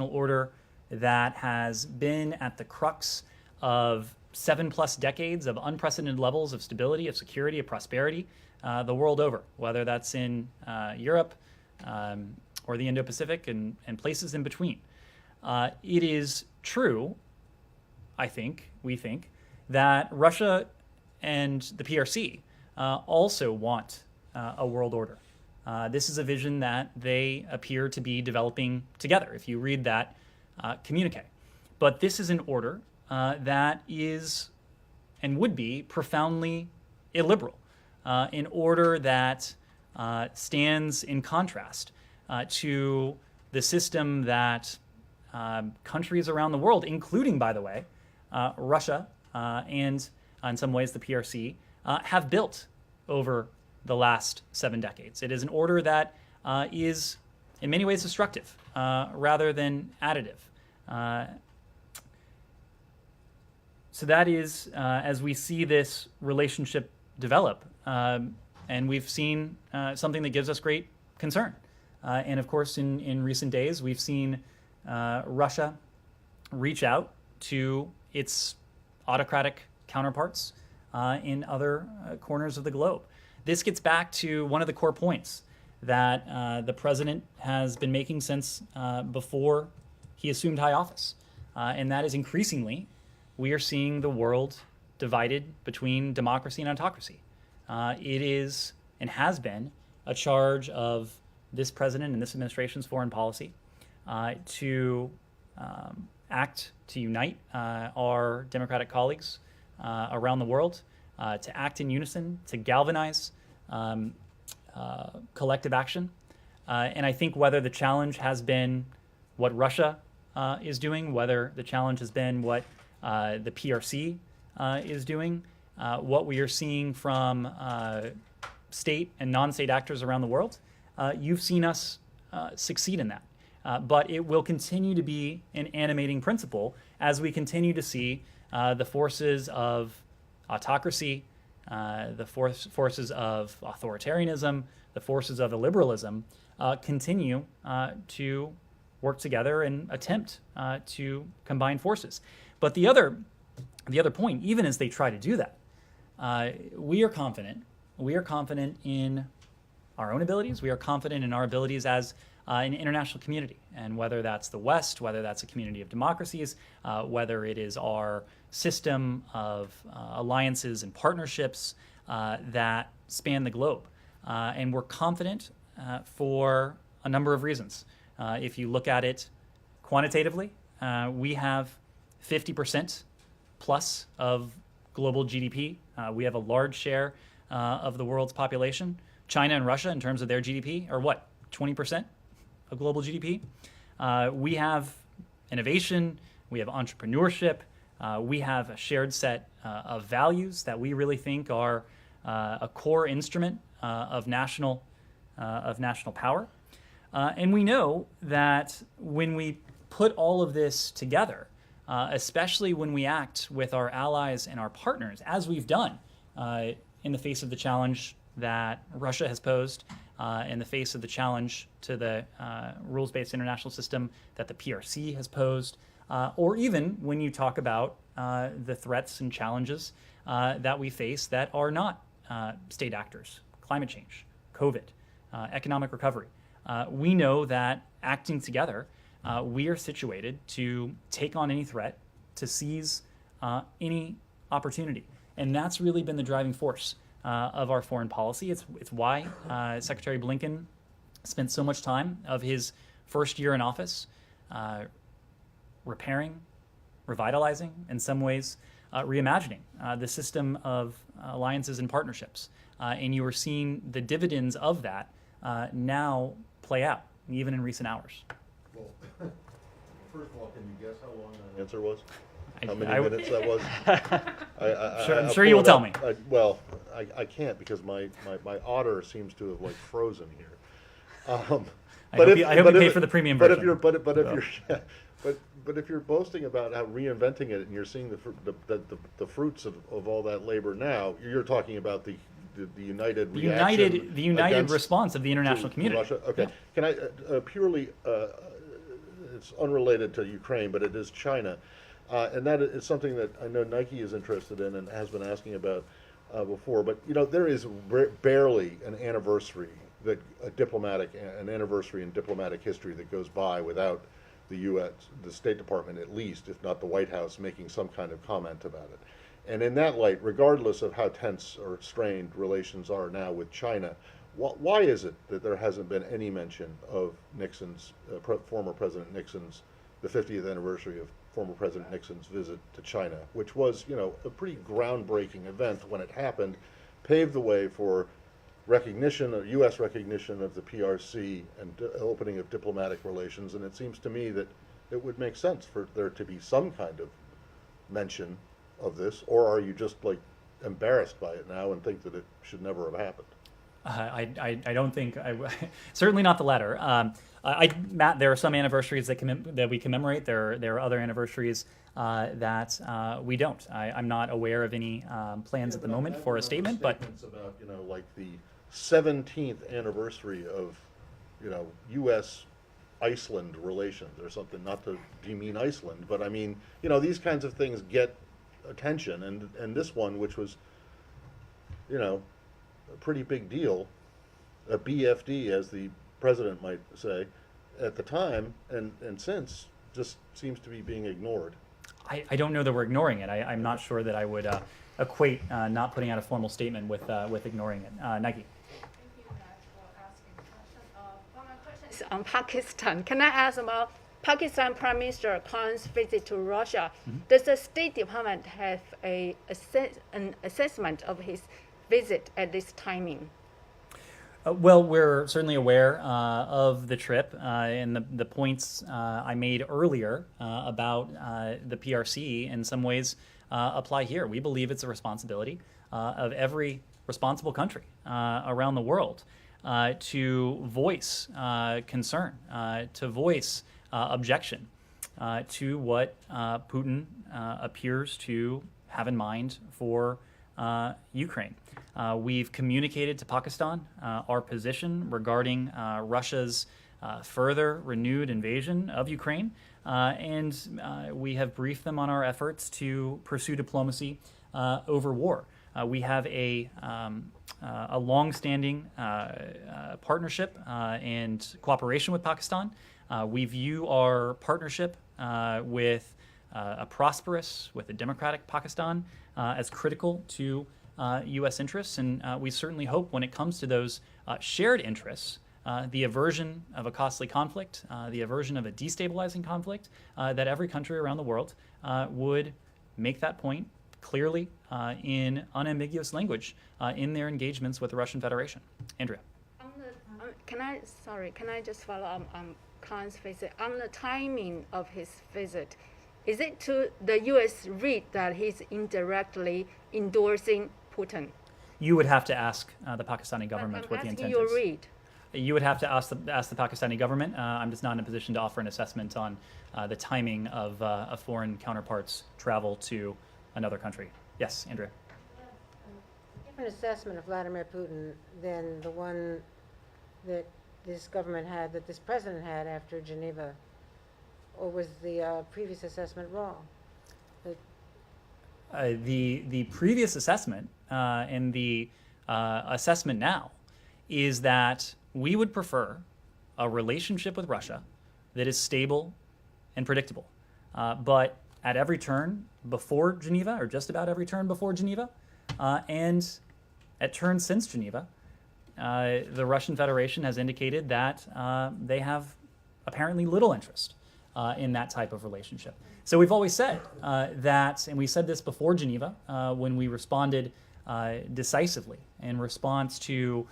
order, that has been at the crux of 7+ decades of unprecedented levels of stability, of security, of prosperity the world over, whether that's in Europe or the Indo-Pacific and places in between. It is true, we think, that Russia and the PRC also want a world order. This is a vision that they appear to be developing together, if you read that communique. But this is an order that is and would be profoundly illiberal, an order that stands in contrast to the system that countries around the world, including, by the way, Russia and in some ways the PRC, have built over the last 7 decades. It is an order that is in many ways destructive rather than additive. So that is, as we see this relationship develop, and we've seen something that gives us great concern. And of course, in recent days, we've seen Russia reach out to its autocratic counterparts in other corners of the globe. This gets back to one of the core points that the president has been making since before he assumed high office. And that is increasingly, we are seeing the world divided between democracy and autocracy. It is and has been a charge of this president and this administration's foreign policy to act to unite our democratic colleagues around the world, to act in unison, to galvanize collective action. And I think whether the challenge has been what Russia is doing, whether the challenge has been what the PRC is doing, what we are seeing from state and non-state actors around the world, you've seen us succeed in that. But it will continue to be an animating principle as we continue to see the forces of autocracy, the forces of authoritarianism, the forces of illiberalism continue to work together and attempt to combine forces. But the other point, even as they try to do that, we are confident. We are confident in our own abilities. We are confident in our abilities as in international community. And whether that's the West, whether that's a community of democracies, whether it is our system of alliances and partnerships that span the globe. And we're confident for a number of reasons. If you look at it quantitatively, we have 50% plus of global GDP. We have a large share of the world's population. China and Russia, in terms of their GDP, are what, 20% of global GDP? We have innovation, we have entrepreneurship, we have a shared set of values that we really think are a core instrument of national power. And we know that when we put all of this together, especially when we act with our allies and our partners, as we've done in the face of the challenge that Russia has posed, in the face of the challenge to the rules-based international system that the PRC has posed, or even when you talk about the threats and challenges that we face that are not state actors, climate change, COVID, economic recovery. We know that acting together, we are situated to take on any threat, to seize any opportunity. And that's really been the driving force of our foreign policy. It's why Secretary Blinken spent so much time of his first year in office repairing, revitalizing, in some ways reimagining the system of alliances and partnerships. And you are seeing the dividends of that now play out, even in recent hours. Well, first of all, can you guess how long that answer was? How many I- minutes that was? I'm sure you will tell me. I can't because my otter seems to have like frozen here. I hope you pay for the premium but version. But if you're boasting about how reinventing it and you're seeing the fruits of all that labor now, you're talking about the united reaction the united against- response of the international to community. Russia? Okay. Yeah. Can I purely? It's unrelated to Ukraine, but it is China, and that is something that I know Nike is interested in and has been asking about before. But there is barely an anniversary an anniversary in diplomatic history that goes by without the U.S., the State Department at least, if not the White House, making some kind of comment about it. And in that light, regardless of how tense or strained relations are now with China, why is it that there hasn't been any mention of Nixon's, former President Nixon's, the 50th anniversary of former President Nixon's visit to China, which was, a pretty groundbreaking event when it happened, paved the way for recognition, U.S. recognition of the PRC and opening of diplomatic relations. And it seems to me that it would make sense for there to be some kind of mention of this, or are you just like embarrassed by it now and think that it should never have happened? I don't think, certainly not the latter. Matt, there are some anniversaries that we commemorate. There are other anniversaries that we don't. I'm not aware of any plans at the moment for a statement, but statements about like the 17th anniversary of U.S. Iceland relations or something. Not to demean Iceland, but I mean these kinds of things get attention, and this one, which was a pretty big deal, a BFD as the president might say at the time and since, just seems to be being ignored. I don't know that we're ignoring it. I'm not sure that I would equate not putting out a formal statement with ignoring it. Nike. On Pakistan. Can I ask about Pakistan Prime Minister Khan's visit to Russia? Does the State Department have an assessment of his visit at this timing? Well, we're certainly aware of the trip and the points I made earlier about the PRC in some ways apply here. We believe it's a responsibility of every responsible country around the world to voice concern, to voice objection to what Putin appears to have in mind for Ukraine. We've communicated to Pakistan our position regarding Russia's further renewed invasion of Ukraine, and we have briefed them on our efforts to pursue diplomacy over war. We have a a long-standing partnership and cooperation with Pakistan. We view our partnership with a prosperous, with a democratic Pakistan as critical to U.S. interests, and we certainly hope when it comes to those shared interests, the aversion of a costly conflict, the aversion of a destabilizing conflict, that every country around the world would make that point clearly in unambiguous language in their engagements with the Russian Federation. Andrea. Can I just follow up on Khan's visit? On the timing of his visit, is it to the U.S. read that he's indirectly endorsing Putin? You would have to ask the Pakistani government what the intent is. I'm asking your read. You would have to ask the Pakistani government. I'm just not in a position to offer an assessment on the timing of a foreign counterpart's travel to another country. Yes, Andrea. A different assessment of Vladimir Putin than the one that this government had, that this president had after Geneva, or was the previous assessment wrong? The previous assessment and the assessment now is that we would prefer a relationship with Russia that is stable and predictable. But at every turn before Geneva, or just about every turn before Geneva, and at turns since Geneva, the Russian Federation has indicated that they have apparently little interest in that type of relationship. So we've always said that, and we said this before Geneva when we responded decisively in response to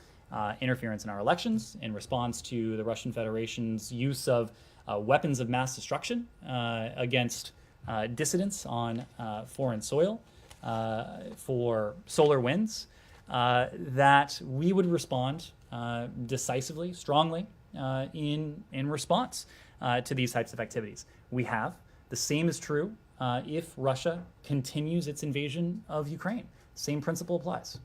interference in our elections, in response to the Russian Federation's use of weapons of mass destruction against dissidents on foreign soil for solar winds, that we would respond decisively, strongly in response to these types of activities. We have. The same is true if Russia continues its invasion of Ukraine. Same principle applies.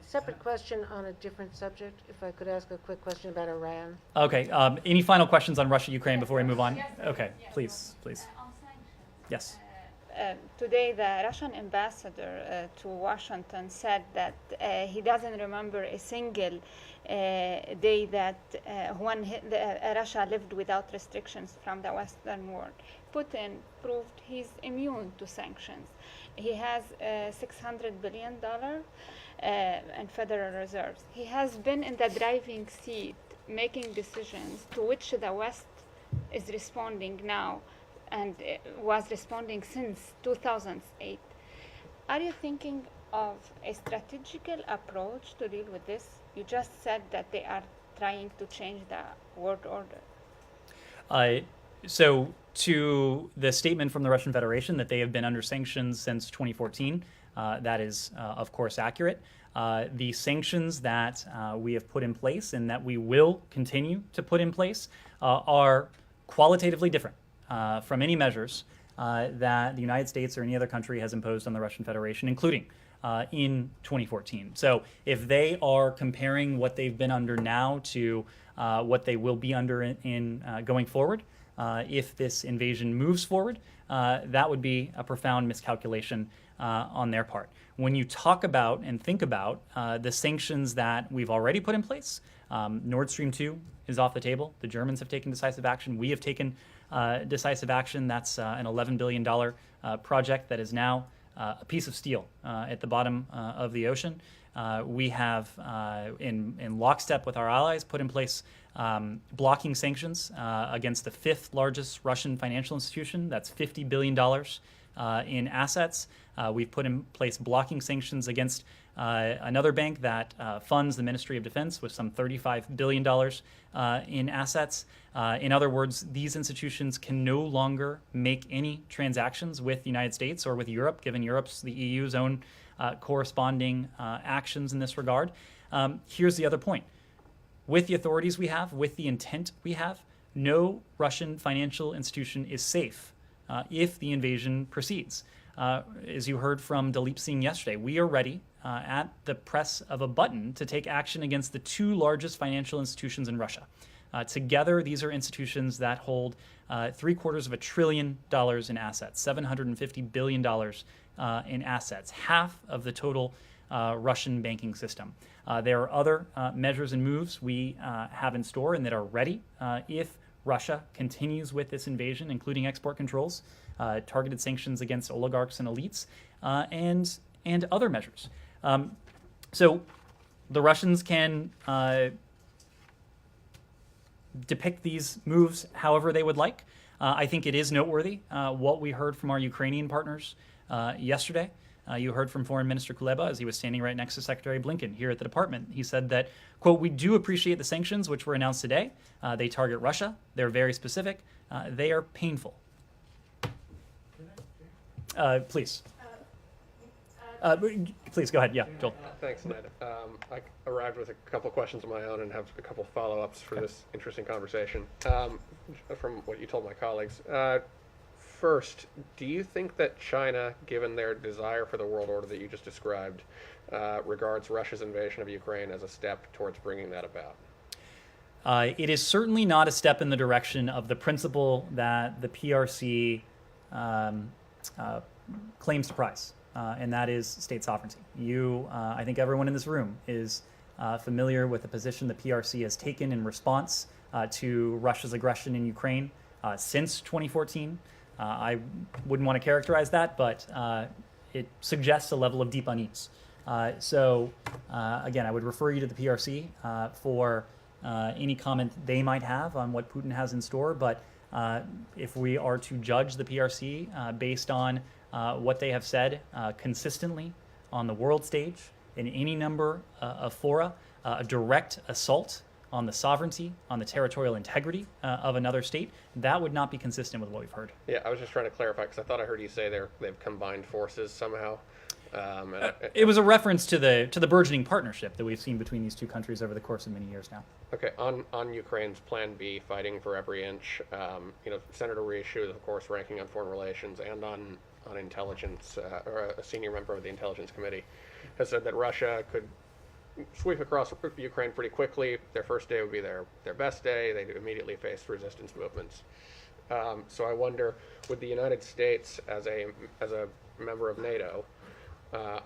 Separate question on a different subject, if I could ask a quick question about Iran. Okay, any final questions on Russia, Ukraine before we move on? Okay, please. Yes. Today, the Russian ambassador to Washington said that he doesn't remember a single day that when Russia lived without restrictions from the Western world. Putin proved he's immune to sanctions. He has $600 billion in federal reserves. He has been in the driving seat, making decisions to which the West is responding now, and was responding since 2008. Are you thinking of a strategical approach to deal with this? You just said that they are trying to change the world order. So to the statement from the Russian Federation that they have been under sanctions since 2014, that is, of course, accurate. The sanctions that we have put in place and that we will continue to put in place are qualitatively different from any measures that the United States or any other country has imposed on the Russian Federation, including in 2014. So if they are comparing what they've been under now to what they will be under in going forward, if this invasion moves forward, that would be a profound miscalculation on their part. When you talk about and think about the sanctions that we've already put in place, Nord Stream 2 is off the table. The Germans have taken decisive action. We have taken decisive action. That's an $11 billion project that is now a piece of steel at the bottom of the ocean. We have, in lockstep with our allies, put in place blocking sanctions against the fifth largest Russian financial institution. That's $50 billion in assets. We've put in place blocking sanctions against another bank that funds the Ministry of Defense with some $35 billion in assets. In other words, these institutions can no longer make any transactions with the United States or with Europe, given the EU's own corresponding actions in this regard. Here's the other point. With the authorities we have, with the intent we have, no Russian financial institution is safe if the invasion proceeds. As you heard from Dalip Singh yesterday, we are ready at the press of a button to take action against the two largest financial institutions in Russia. Together, these are institutions that hold $750 billion in assets, $750 billion in assets, half of the total Russian banking system. There are other measures and moves we have in store and that are ready if Russia continues with this invasion, including export controls, targeted sanctions against oligarchs and elites, and other measures. So the Russians can depict these moves however they would like. I think it is noteworthy what we heard from our Ukrainian partners yesterday. You heard from Foreign Minister Kuleba as he was standing right next to Secretary Blinken here at the department. He said that, quote, "We do appreciate the sanctions which were announced today. They target Russia. They're very specific. They are painful." Please. Please go ahead. Yeah, Joel. Thanks, Ned. I arrived with a couple questions of my own and have a couple follow-ups for this interesting conversation from what you told my colleagues. First, do you think that China, given their desire for the world order that you just described, regards Russia's invasion of Ukraine as a step towards bringing that about? It is certainly not a step in the direction of the principle that the PRC claims to prize, and that is state sovereignty. I think everyone in this room is familiar with the position the PRC has taken in response to Russia's aggression in Ukraine since 2014. I wouldn't want to characterize that, but it suggests a level of deep unease. So again, I would refer you to the PRC for any comment they might have on what Putin has in store. But if we are to judge the PRC based on what they have said consistently on the world stage in any number of fora, a direct assault on the sovereignty, on the territorial integrity of another state, that would not be consistent with what we've heard. Yeah, I was just trying to clarify because I thought I heard you say they've combined forces somehow. It was a reference to the burgeoning partnership that we've seen between these two countries over the course of many years now. Okay, on Ukraine's Plan B, fighting for every inch, Senator Risch, who is of course ranking on foreign relations and on intelligence, or a senior member of the Intelligence Committee, has said that Russia could sweep across Ukraine pretty quickly. Their first day would be their best day. They'd immediately face resistance movements. So I wonder, would the United States, as a member of NATO,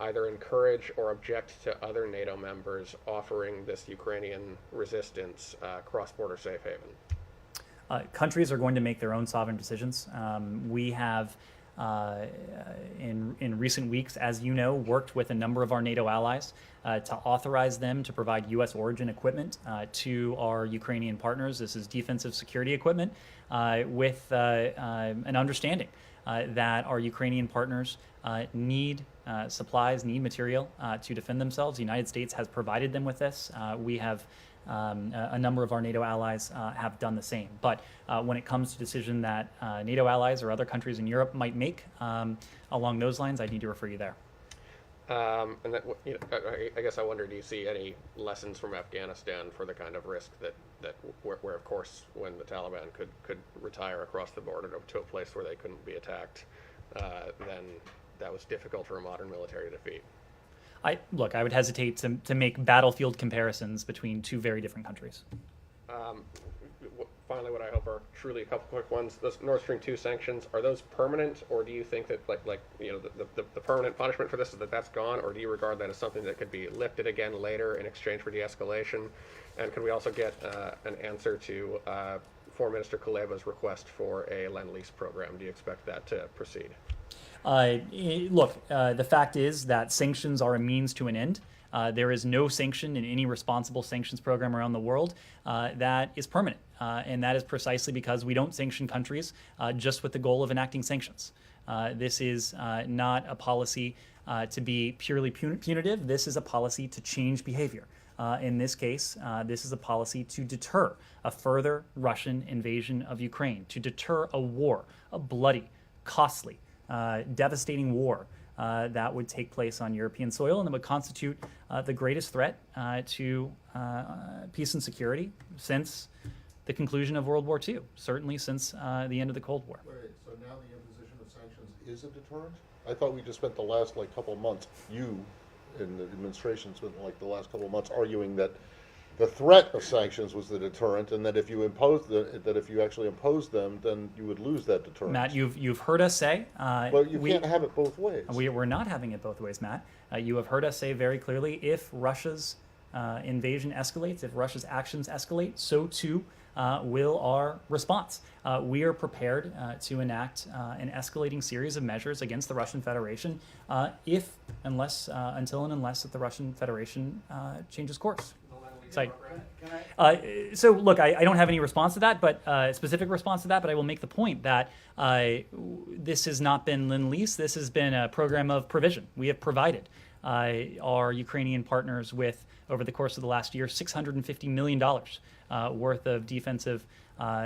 either encourage or object to other NATO members offering this Ukrainian resistance cross-border safe haven? Countries are going to make their own sovereign decisions. We have, in recent weeks, as you know, worked with a number of our NATO allies to authorize them to provide U.S. origin equipment to our Ukrainian partners. This is defensive security equipment with an understanding that our Ukrainian partners need supplies, need material to defend themselves. The United States has provided them with this. We have a number of our NATO allies have done the same. But when it comes to decision that NATO allies or other countries in Europe might make along those lines, I need to refer you there. And that, I guess I wonder, do you see any lessons from Afghanistan for the kind of risk where of course, when the Taliban could retire across the border to a place where they couldn't be attacked, then that was difficult for a modern military to defeat? I would hesitate to make battlefield comparisons between two very different countries. Finally, what I hope are truly a couple quick ones. Those Nord Stream 2 sanctions, are those permanent, or do you think that the permanent punishment for this is that's gone, or do you regard that as something that could be lifted again later in exchange for de-escalation? And can we also get an answer to Foreign Minister Kuleba's request for a Lend-Lease program? Do you expect that to proceed? The fact is that sanctions are a means to an end. There is no sanction in any responsible sanctions program around the world that is permanent. And that is precisely because we don't sanction countries just with the goal of enacting sanctions. This is not a policy to be purely punitive. This is a policy to change behavior. In this case, this is a policy to deter a further Russian invasion of Ukraine, to deter a war, a bloody, costly, devastating war that would take place on European soil and that would constitute the greatest threat to peace and security since the conclusion of World War II, certainly since the end of the Cold War. Wait, so now the imposition of sanctions is a deterrent? I thought we just spent the last couple of months, you in the administration spent the last couple of months arguing that the threat of sanctions was the deterrent, and that if you actually imposed them, then you would lose that deterrent. Matt, you've heard us say. Well, you can't have it both ways. We're not having it both ways, Matt. You have heard us say very clearly, if Russia's invasion escalates, if Russia's actions escalate, so too will our response. We are prepared to enact an escalating series of measures against the Russian Federation until and unless that the Russian Federation changes course. So look, I don't have any response to that, but specific response to that. But I will make the point that this has not been lend-lease. This has been a program of provision. We have provided our Ukrainian partners with, over the course of the last year, $650 million worth of defensive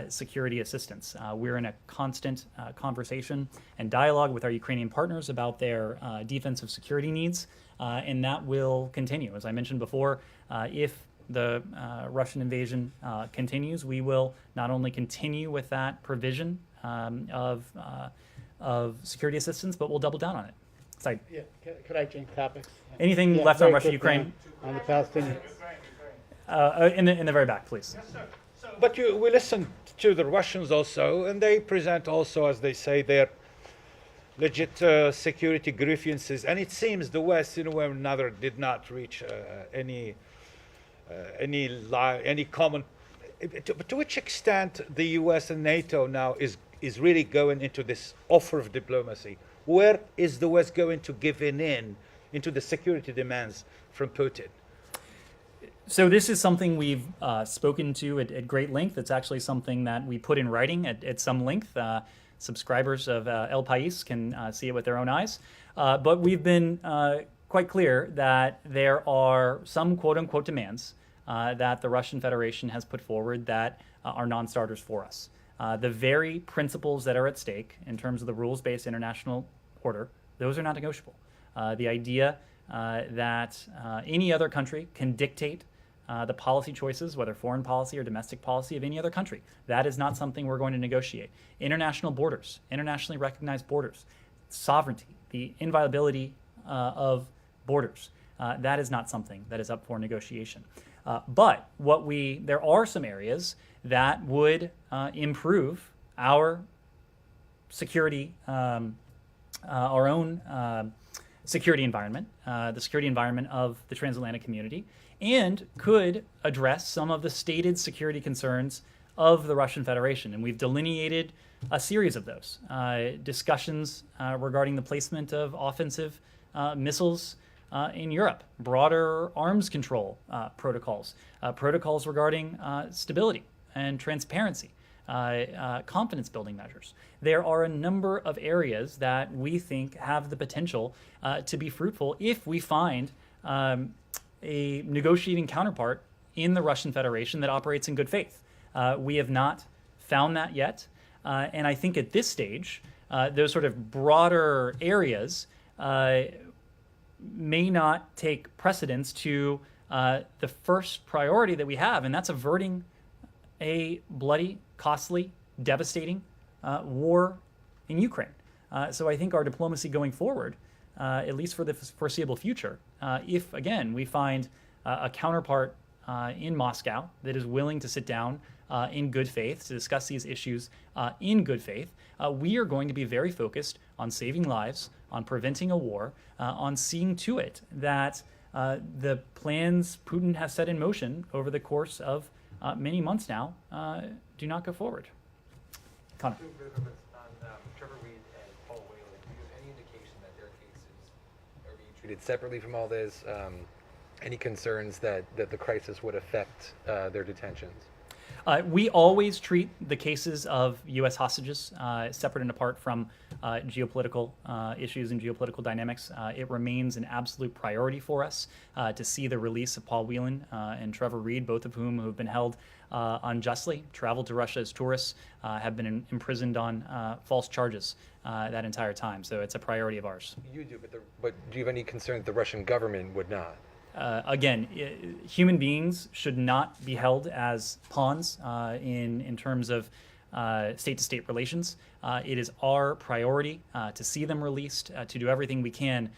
security assistance. We're in a constant conversation and dialogue with our Ukrainian partners about their defensive security needs, and that will continue. As I mentioned before, if the Russian invasion continues, we will not only continue with that provision of security assistance, but we'll double down on it. So, Yeah, could I change topics? anything Yeah, left on very Russia, quickly Ukraine? On the Palestinians. In the very back, please. But we listened to the Russians also, and they present also, as they say, their legit security grievances. And it seems the West, in a way or another, did not reach any common. To which extent the U.S. and NATO now is really going into this offer of diplomacy? Where is the West going to give in into the security demands from Putin? So this is something we've spoken to at great length. It's actually something that we put in writing at some length. Subscribers of El País can see it with their own eyes. But we've been quite clear that there are some quote-unquote demands that the Russian Federation has put forward that are non-starters for us. The very principles that are at stake in terms of the rules-based international order, those are not negotiable. The idea that any other country can dictate the policy choices, whether foreign policy or domestic policy of any other country, that is not something we're going to negotiate. International borders, internationally recognized borders, sovereignty, the inviolability of borders, that is not something that is up for negotiation. But there are some areas that would improve our security, our own security environment, the security environment of the transatlantic community, and could address some of the stated security concerns of the Russian Federation. And we've delineated a series of those. Discussions regarding the placement of offensive missiles in Europe, broader arms control protocols, protocols regarding stability and transparency, confidence building measures. There are a number of areas that we think have the potential to be fruitful if we find a negotiating counterpart in the Russian Federation that operates in good faith. We have not found that yet. And I think at this stage, those sort of broader areas may not take precedence to the first priority that we have, and that's averting a bloody, costly, devastating war in Ukraine. So I think our diplomacy going forward, at least for the foreseeable future, if, again, we find a counterpart in Moscow that is willing to sit down in good faith to discuss these issues in good faith, we are going to be very focused on saving lives, on preventing a war, on seeing to it that the plans Putin has set in motion over the course of many months now do not go forward. Connor. Trevor Reed and Paul Whelan, do you have any indication that their cases are being treated separately from all this? Any concerns that the crisis would affect their detentions? We always treat the cases of U.S. hostages separate and apart from geopolitical issues and geopolitical dynamics. It remains an absolute priority for us to see the release of Paul Whelan and Trevor Reed, both of whom have been held unjustly, traveled to Russia as tourists, have been imprisoned on false charges that entire time. So it's a priority of ours. You do, but do you have any concern that the Russian government would not? Again, human beings should not be held as pawns in terms of state-to-state relations. It is our priority to see them released, to do everything we can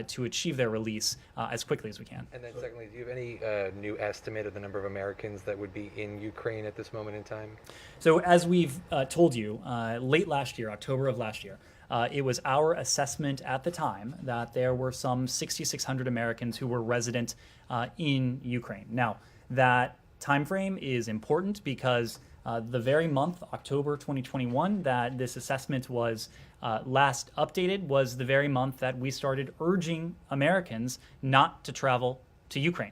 to achieve their release as quickly as we can. And then secondly, do you have any new estimate of the number of Americans that would be in Ukraine at this moment in time? So as we've told you, late last year, October of last year, it was our assessment at the time that there were some 6,600 Americans who were resident in Ukraine. Now, that time frame is important because the very month, October 2021, that this assessment was last updated was the very month that we started urging Americans not to travel to Ukraine.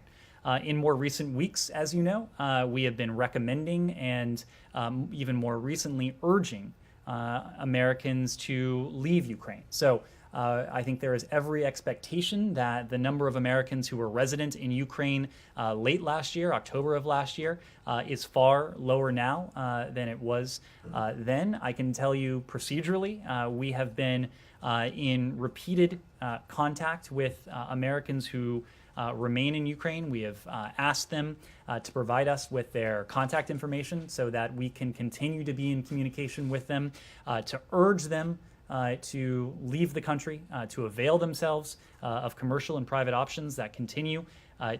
In more recent weeks, as you know, we have been recommending and even more recently urging Americans to leave Ukraine. So I think there is every expectation that the number of Americans who were resident in Ukraine late last year, October of last year, is far lower now than it was then. I can tell you procedurally, we have been in repeated contact with Americans who remain in Ukraine. We have asked them to provide us with their contact information so that we can continue to be in communication with them, to urge them to leave the country, to avail themselves of commercial and private options that continue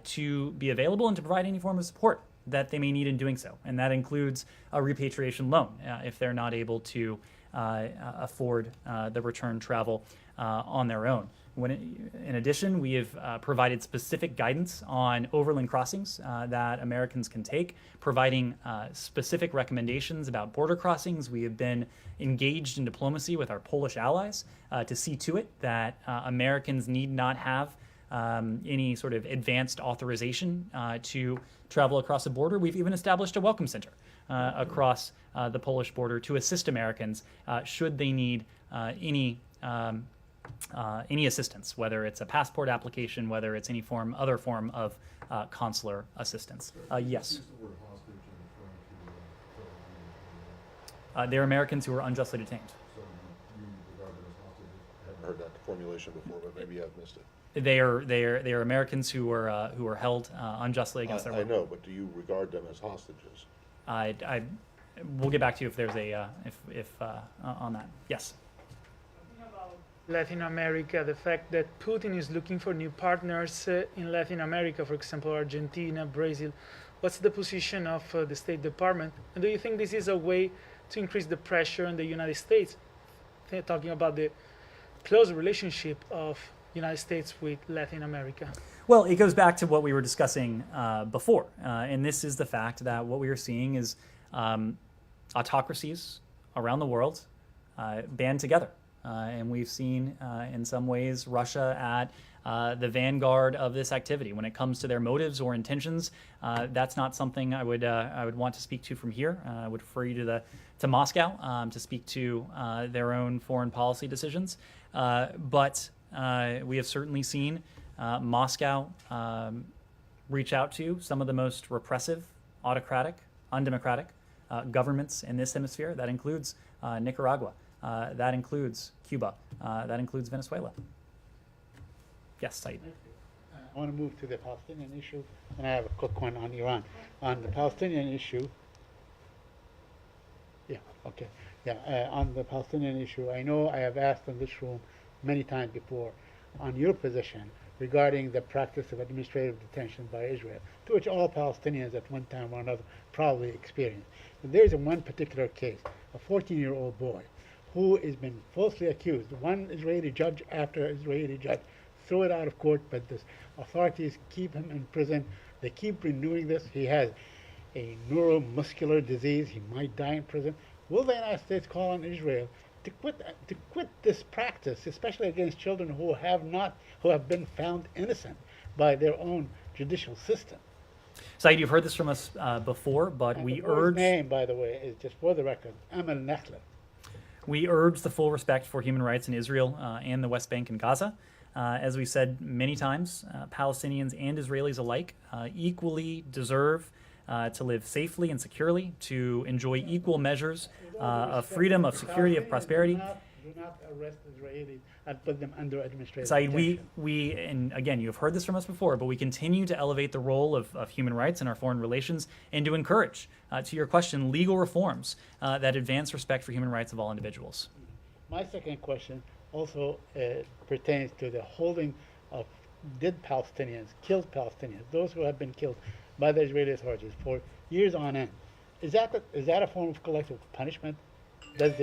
to be available, and to provide any form of support that they may need in doing so. And that includes a repatriation loan if they're not able to afford the return travel on their own. In addition, we have provided specific guidance on overland crossings that Americans can take, providing specific recommendations about border crossings. We have been engaged in diplomacy with our Polish allies to see to it that Americans need not have any sort of advanced authorization to travel across the border. We've even established a welcome center across the Polish border to assist Americans should they need any assistance, whether it's a passport application, whether it's any other form of consular assistance. Yes. They're Americans who are unjustly detained. I haven't heard that formulation before, but maybe I've missed it. They are Americans who were held unjustly against their will. I know, but do you regard them as hostages? We'll get back to you if there's on that. Yes. Latin America, the fact that Putin is looking for new partners in Latin America, for example, Argentina, Brazil. What's the position of the State Department? And do you think this is a way to increase the pressure on the United States? Talking about the close relationship of United States with Latin America. Well, it goes back to what we were discussing before. And this is the fact that what we are seeing is autocracies around the world band together. And we've seen, in some ways, Russia at the vanguard of this activity. When it comes to their motives or intentions, that's not something I would want to speak to from here. I would refer you to Moscow to speak to their own foreign policy decisions. But we have certainly seen Moscow reach out to some of the most repressive, autocratic, undemocratic governments in this hemisphere. That includes Nicaragua. That includes Cuba. That includes Venezuela. Yes, Said. I want to move to the Palestinian issue, and I have a quick one on Iran. On the Palestinian issue, on the Palestinian issue, I know I have asked in this room many times before on your position regarding the practice of administrative detention by Israel, to which all Palestinians at one time or another probably experienced. But there's one particular case, a 14-year-old boy who has been falsely accused. One Israeli judge after Israeli judge threw it out of court, but the authorities keep him in prison. They keep renewing this. He has a neuromuscular disease. He might die in prison. Will the United States call on Israel to quit this practice, especially against children who have been found innocent by their own judicial system? Said, you've heard this from us before, but we urge. His name, by the way, is just for the record, Amal Nachla. We urge the full respect for human rights in Israel and the West Bank and Gaza. As we've said many times, Palestinians and Israelis alike equally deserve to live safely and securely, to enjoy equal measures of freedom, of security, of prosperity. Do not arrest Israelis and put them under administrative Saeed, detention. and again, you have heard this from us before, but we continue to elevate the role of human rights in our foreign relations and to encourage, to your question, legal reforms that advance respect for human rights of all individuals. My second question also pertains to the holding of dead Palestinians, killed Palestinians, those who have been killed by the Israeli authorities for years on end. Is that a form of collective punishment? Does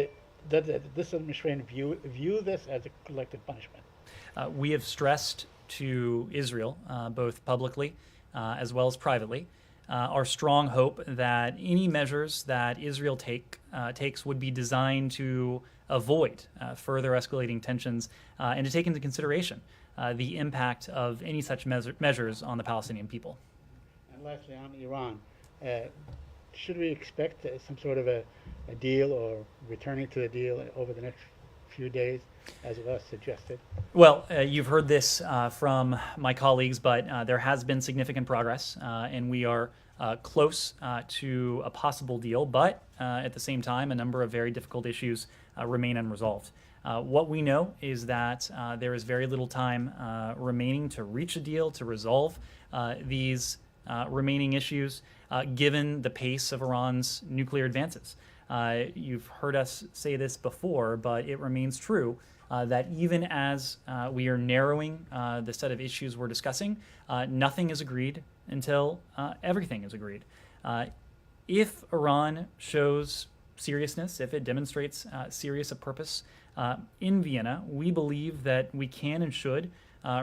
this administration view this as a collective punishment? We have stressed to Israel, both publicly as well as privately, our strong hope that any measures that Israel takes would be designed to avoid further escalating tensions and to take into consideration the impact of any such measures on the Palestinian people. And lastly, on Iran, should we expect some sort of a deal or returning to the deal over the next few days, as was suggested? Well, you've heard this from my colleagues, but there has been significant progress, and we are close to a possible deal, but at the same time, a number of very difficult issues remain unresolved. What we know is that there is very little time remaining to reach a deal, to resolve these remaining issues, given the pace of Iran's nuclear advances. You've heard us say this before, but it remains true that even as we are narrowing the set of issues we're discussing, nothing is agreed until everything is agreed. If Iran shows seriousness, if it demonstrates serious of purpose in Vienna, we believe that we can and should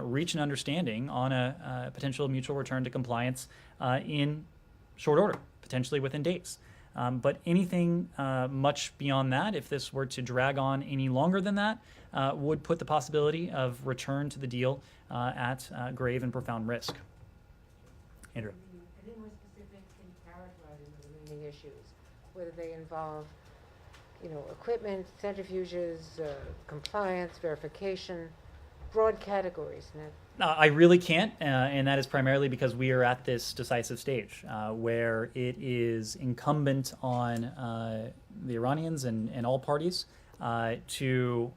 reach an understanding on a potential mutual return to compliance in short order, potentially within days. But anything much beyond that, if this were to drag on any longer than that, would put the possibility of return to the deal at grave and profound risk. Andrew. Any more specific in characterizing the remaining issues, whether they involve, equipment, centrifuges, compliance, verification, broad categories? I really can't, and that is primarily because we are at this decisive stage where it is incumbent on the Iranians and all parties to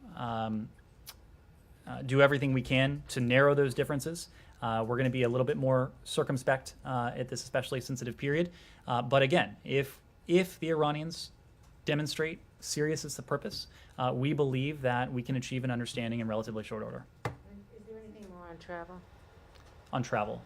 do everything we can to narrow those differences. We're going to be a little bit more circumspect at this especially sensitive period. But again, if the Iranians demonstrate seriousness of purpose, we believe that we can achieve an understanding in relatively short order. Is there anything more on travel? On travel.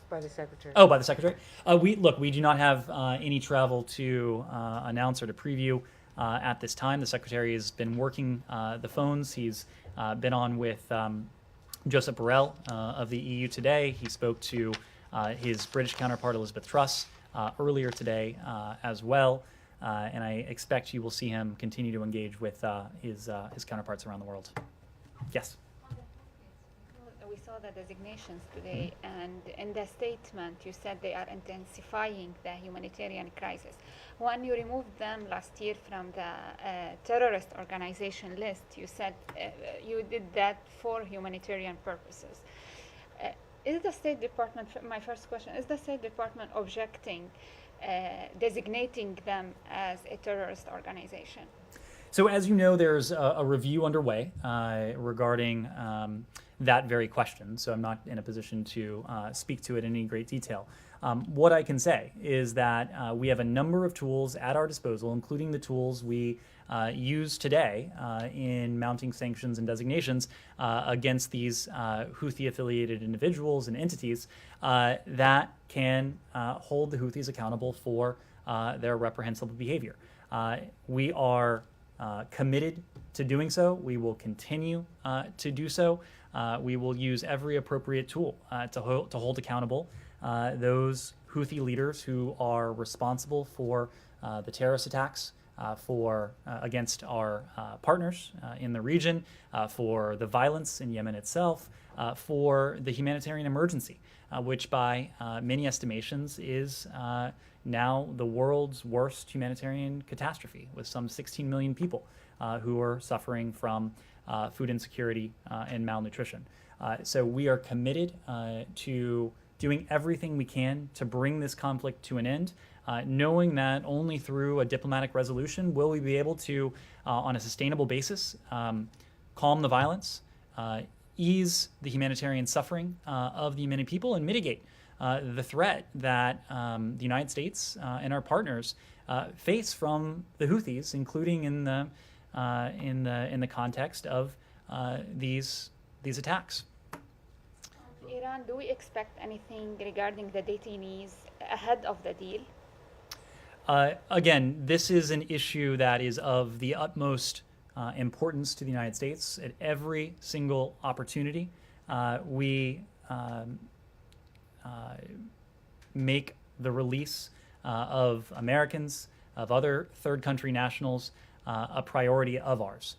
By the Secretary. Oh, by the Secretary? We do not have any travel to announce or to preview at this time. The Secretary has been working the phones. He's been on with Joseph Borrell of the EU today. He spoke to his British counterpart, Elizabeth Truss, earlier today as well. And I expect you will see him continue to engage with his counterparts around the world. Yes? We saw the designations today, and in the statement you said they are intensifying the humanitarian crisis. When you removed them last year from the terrorist organization list, you said you did that for humanitarian purposes. Is the State Department, my first question, is the State Department objecting designating them as a terrorist organization? So as you know, there's a review underway regarding that very question, so I'm not in a position to speak to it in any great detail. What I can say is that we have a number of tools at our disposal, including the tools we use today in mounting sanctions and designations against these Houthi-affiliated individuals and entities that can hold the Houthis accountable for their reprehensible behavior. We are committed to doing so. We will continue to do so. We will use every appropriate tool to hold accountable those Houthi leaders who are responsible for the terrorist attacks against our partners in the region, for the violence in Yemen itself, for the humanitarian emergency, which by many estimations is now the world's worst humanitarian catastrophe, with some 16 million people who are suffering from food insecurity and malnutrition. So we are committed to doing everything we can to bring this conflict to an end knowing that only through a diplomatic resolution will we be able to, on a sustainable basis, calm the violence, ease the humanitarian suffering of the Yemeni people, and mitigate the threat that the United States and our partners face from the Houthis, including in the context of these attacks. Iran, do we expect anything regarding the detainees ahead of the deal? Again, this is an issue that is of the utmost importance to the United States. At every single opportunity, we make the release of Americans, of other third country nationals, a priority of ours.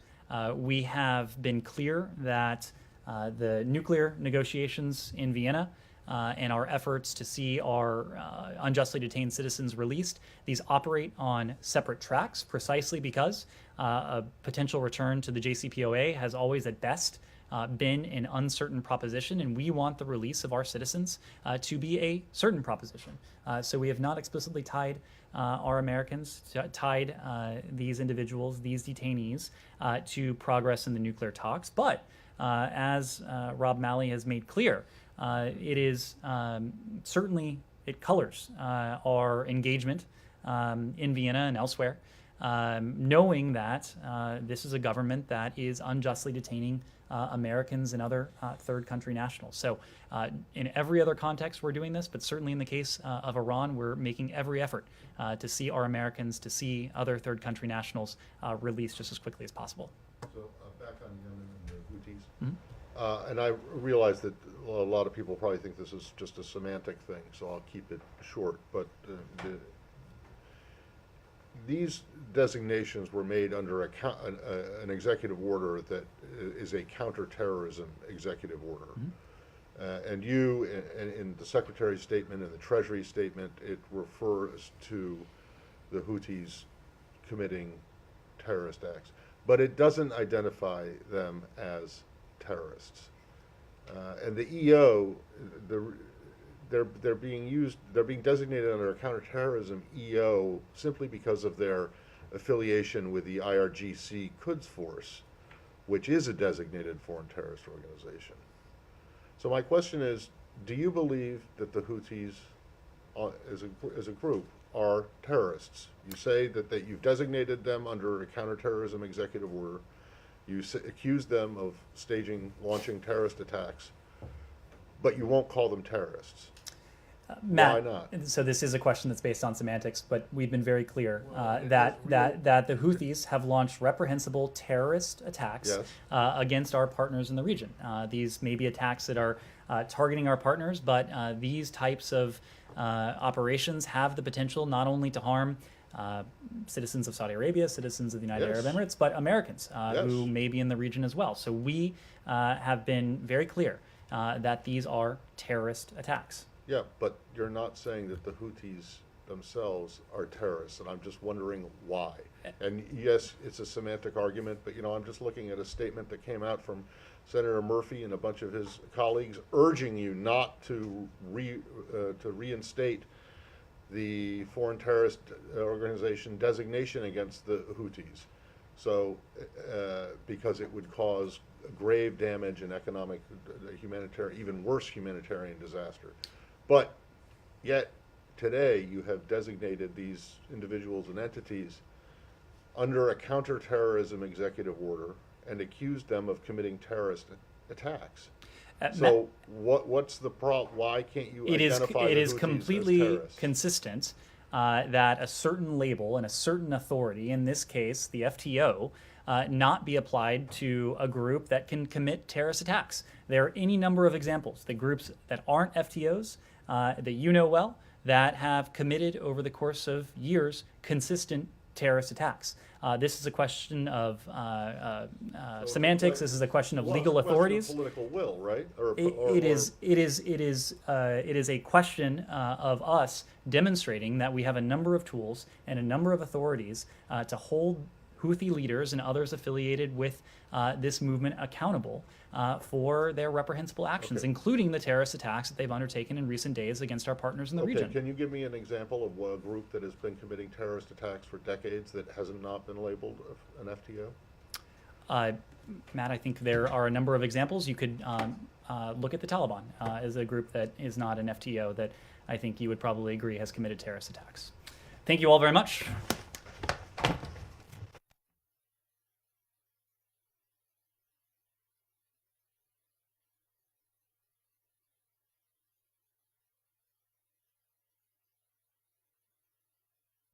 We have been clear that the nuclear negotiations in Vienna and our efforts to see our unjustly detained citizens released, these operate on separate tracks precisely because a potential return to the JCPOA has always at best been an uncertain proposition, and we want the release of our citizens to be a certain proposition. So we have not explicitly tied our Americans, tied these individuals, these detainees, to progress in the nuclear talks. But as Rob Malley has made clear, it is certainly, it colors our engagement in Vienna and elsewhere, knowing that this is a government that is unjustly detaining Americans and other third country nationals. So in every other context we're doing this, but certainly in the case of Iran, we're making every effort to see our Americans, to see other third country nationals released just as quickly as possible. So back on Yemen and the Houthis. And I realize that a lot of people probably think this is just a semantic thing, so I'll keep it short. But these designations were made under an executive order that is a counterterrorism executive order. And you, in the Secretary's statement and the Treasury statement, it refers to the Houthis committing terrorist acts. But it doesn't identify them as terrorists. And the EO, they're being designated under a counterterrorism EO simply because of their affiliation with the IRGC Quds Force, which is a designated foreign terrorist organization. So my question is, do you believe that the Houthis as a group are terrorists? You say that you've designated them under a counterterrorism executive order. You accuse them of launching terrorist attacks, but you won't call them terrorists. Matt, why not? So this is a question that's based on semantics, but we've been very clear that the Houthis have launched reprehensible terrorist attacks against our partners in the region. These may be attacks that are targeting our partners, but these types of operations have the potential not only to harm citizens of Saudi Arabia, citizens of the United Arab Emirates, but Americans who may be in the region as well. So we have been very clear that these are terrorist attacks. Yeah, but you're not saying that the Houthis themselves are terrorists, and I'm just wondering why. And yes, it's a semantic argument, but I'm just looking at a statement that came out from Senator Murphy and a bunch of his colleagues urging you not to reinstate the foreign terrorist organization designation against the Houthis. So, because it would cause grave damage and economic, humanitarian, even worse humanitarian disaster. But yet, today, you have designated these individuals and entities under a counterterrorism executive order and accused them of committing terrorist attacks. So what's the problem? Why can't you identify it the is Houthis completely as terrorists? consistent that a certain label and a certain authority, in this case the FTO, not be applied to a group that can commit terrorist attacks. There are any number of examples. The groups that aren't FTOs, that you know well, that have committed over the course of years consistent terrorist attacks. This is a question of semantics. This is a question of legal authorities. Of political will, right? It is a question of us demonstrating that we have a number of tools and a number of authorities to hold Houthi leaders and others affiliated with this movement accountable for their reprehensible actions, Okay. including the terrorist attacks that they've undertaken in recent days against our partners in the Okay, region. can you give me an example of a group that has been committing terrorist attacks for decades that hasn't not been labeled an FTO? Matt, I think there are a number of examples. You could look at the Taliban as a group that is not an FTO that I think you would probably agree has committed terrorist attacks. Thank you all very much.